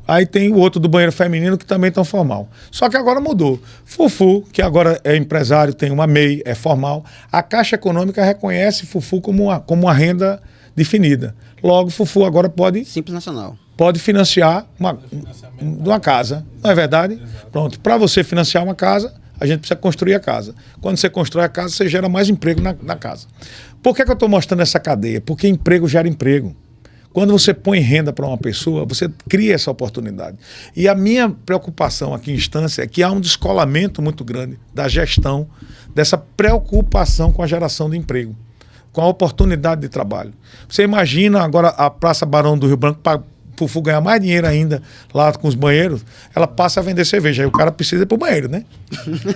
Aí tem o outro do banheiro feminino que também estão formal. Só que agora mudou. Fufu, que agora é empresário, tem uma MEI, é formal. A Caixa Econômica reconhece Fufu como uma renda definida. Logo, Fufu agora pode Simples Nacional. pode financiar uma casa, não é verdade? Exato. Pronto, para você financiar uma casa, a gente precisa construir a casa. Quando você constrói a casa, você gera mais emprego na casa. Por que eu estou mostrando essa cadeia? Porque emprego gera emprego. Quando você põe renda para uma pessoa, você cria essa oportunidade. E a minha preocupação aqui em Estância é que há um descolamento muito grande da gestão, dessa preocupação com a geração de emprego, com a oportunidade de trabalho. Você imagina agora a Praça Barão do Rio Branco, para Fufu ganhar mais dinheiro ainda lá com os banheiros, ela passa a vender cerveja. Aí o cara precisa ir pro banheiro, né?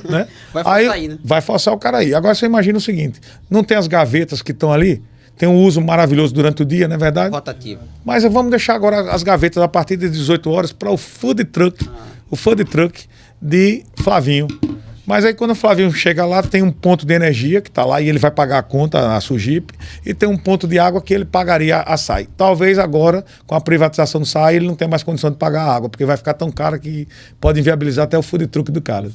Né? Vai forçar aí, né? Vai forçar o cara aí. Agora você imagina o seguinte, não tem as gavetas que estão ali? Tem um uso maravilhoso durante o dia, não é verdade? Rotativo. Mas vamos deixar agora as gavetas a partir de 18 horas para o food truck, o food truck de Flavinho. Mas aí quando o Flavinho chega lá, tem um ponto de energia que está lá e ele vai pagar a conta, a Sugipe, e tem um ponto de água que ele pagaria a SAI. Talvez agora, com a privatização do SAI, ele não tenha mais condição de pagar a água, porque vai ficar tão caro que pode inviabilizar até o food truck do cara.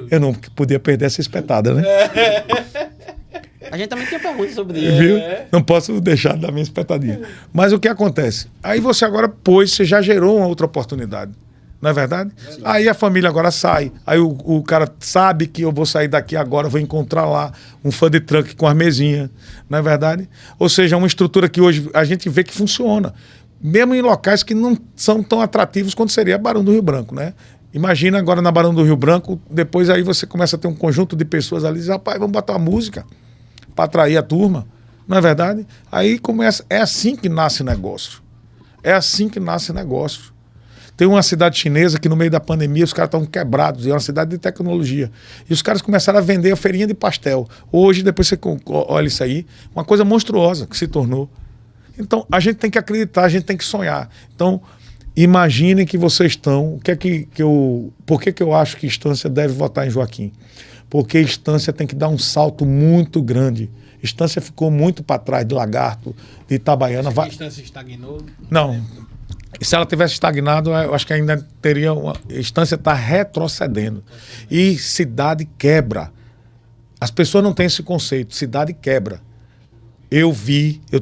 Eu não podia perder essa espetada, né? A gente também tem perguntas sobre isso. Viu? Não posso deixar da minha espetadinha. Mas o que acontece? Aí você agora você já gerou uma outra oportunidade. Não é verdade? Sim. Aí a família agora sai. Aí o cara sabe que eu vou sair daqui agora, vou encontrar lá um food truck com as mesinhas. Não é verdade? Ou seja, uma estrutura que hoje a gente vê que funciona. Mesmo em locais que não são tão atrativos quanto seria Barão do Rio Branco, né? Imagina agora na Barão do Rio Branco, depois aí você começa a ter um conjunto de pessoas ali e diz, rapaz, vamos botar uma música para atrair a turma, não é verdade? Aí começa, é assim que nasce negócio. É assim que nasce negócio. Tem uma cidade chinesa que no meio da pandemia os caras estão quebrados, e é uma cidade de tecnologia. E os caras começaram a vender a feirinha de pastel. Hoje, depois você olha isso aí, uma coisa monstruosa que se tornou. Então, a gente tem que acreditar, a gente tem que sonhar. Então, imaginem que vocês estão... Por que eu acho que Estância deve votar em Joaquim? Porque Estância tem que dar um salto muito grande. Estância ficou muito para trás de Lagarto, de Itabaiana. A Estância estagnou? Não. Se ela tivesse estagnado, eu acho que ainda teria uma... Estância está retrocedendo. E cidade quebra. As pessoas não têm esse conceito. Cidade quebra. Eu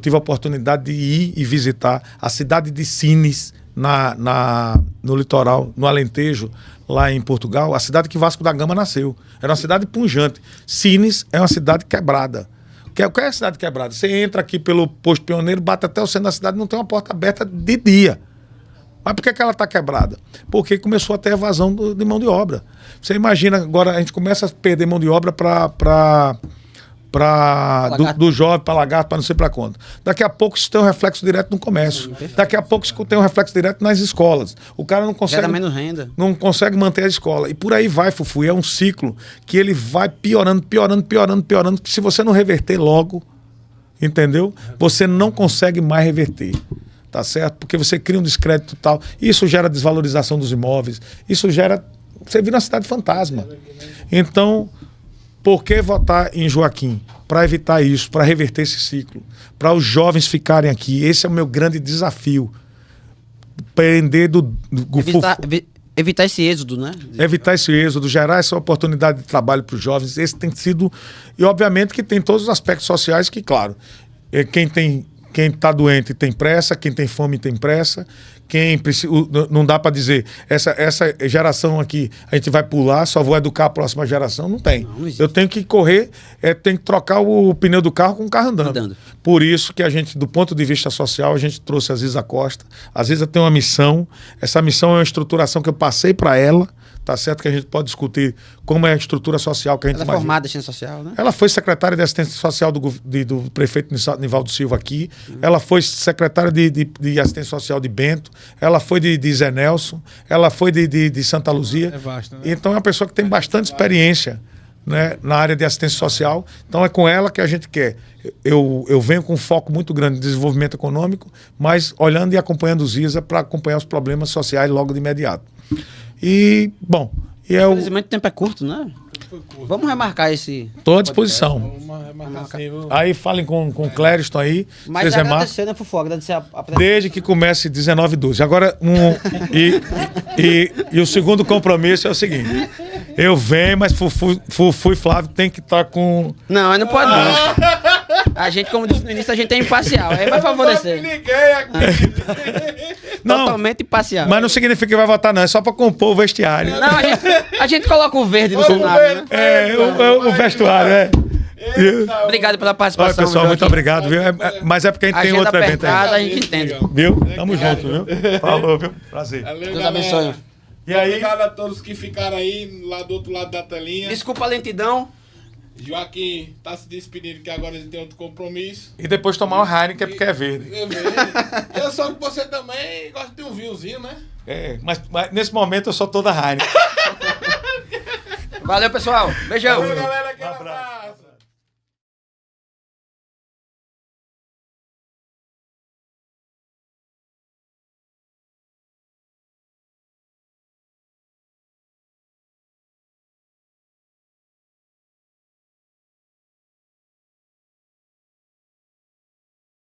tive a oportunidade de ir e visitar a cidade de Sines, no litoral, no Alentejo, lá em Portugal, a cidade que Vasco da Gama nasceu. Era uma cidade punjante. Sines é uma cidade quebrada. Qual é a cidade quebrada? Você entra aqui pelo posto pioneiro, bate até o centro da cidade, não tem uma porta aberta de dia. Mas por que ela está quebrada? Porque começou a ter evasão de mão de obra. Você imagina, agora a gente começa a perder mão de obra do jovem para lagarto, para não sei para quanto. Daqui a pouco isso tem um reflexo direto no comércio. Daqui a pouco isso tem um reflexo direto nas escolas. O cara não consegue... Gera menos renda. Não consegue manter a escola. E por aí vai, Fufu. E é um ciclo que ele vai piorando, que se você não reverter logo, entendeu? Você não consegue mais reverter. Tá certo? Porque você cria um descrédito tal. Isso gera desvalorização dos imóveis. Isso gera... Você vira uma cidade fantasma. Então... Por que votar em Joaquim? Para evitar isso, para reverter esse ciclo, para os jovens ficarem aqui. Esse é o meu grande desafio. Prender evitar esse êxodo, né? Evitar esse êxodo, gerar essa oportunidade de trabalho para os jovens. Esse tem sido... E, obviamente, que tem todos os aspectos sociais que, claro, quem está doente tem pressa, quem tem fome tem pressa, quem precisa, não dá para dizer, essa geração aqui, a gente vai pular, só vou educar a próxima geração, não tem. Não eu tenho que correr, tenho que trocar o pneu do carro com o carro andando. Por isso que a gente, do ponto de vista social, a gente trouxe a Ziza Costa. A Ziza tem uma missão, essa missão é uma estruturação que eu passei para ela, tá certo que a gente pode discutir como é a estrutura social que a gente imagina. Ela é formada em assistência social, né? Ela foi secretária de assistência social do prefeito Nivaldo Silva aqui. Ela foi secretária de assistência social de Bento. Ela foi de Zé Nelson. Ela foi de Santa Luzia. É vasto, né? Então é uma pessoa que tem bastante experiência, né, na área de assistência social. Então é com ela que a gente quer. Eu venho com um foco muito grande de desenvolvimento econômico, mas olhando e acompanhando o Ziza para acompanhar os problemas sociais logo de imediato. E, bom... Infelizmente o tempo é curto, né? Vamos remarcar esse... Estou à disposição. Vamos remarcar assim, viu? Aí falem com o Clériston aí. Mas vocês remarcam. agradecer, né, Fofo? Agradecer a presença. Desde que comece 19h12. Agora, e o segundo compromisso é o seguinte: eu venho, mas Fufu e Flávio tem que estar com. Não, não pode não. A gente, como disse no início, a gente é imparcial. Aí vai favorecer. Ninguém aqui. Não, Totalmente imparcial. mas não significa que vai votar, não. É só para compor o vestiário. Não, a gente coloca o verde no cenário, né? O vestuário, é. Eita, Obrigado pela Olha, participação. pessoal, muito Joaquim. obrigado, viu? Mas é porque a gente tem Agenda outro evento aí. apertada, a gente entende. Viu? Tamo junto, viu? Falou, viu? Prazer. Valeu, Deus galera. abençoe. E aí? Obrigado a todos que ficaram aí lá do outro lado da telinha. Desculpa a lentidão. Joaquim tá se despedindo que agora ele tem outro compromisso. E depois tomar o Heineken porque é verde. Eu sou que você também gosta de um vinhozinho, né? É, mas nesse momento eu sou toda Heineken. Valeu, pessoal. Beijão. Valeu, galera.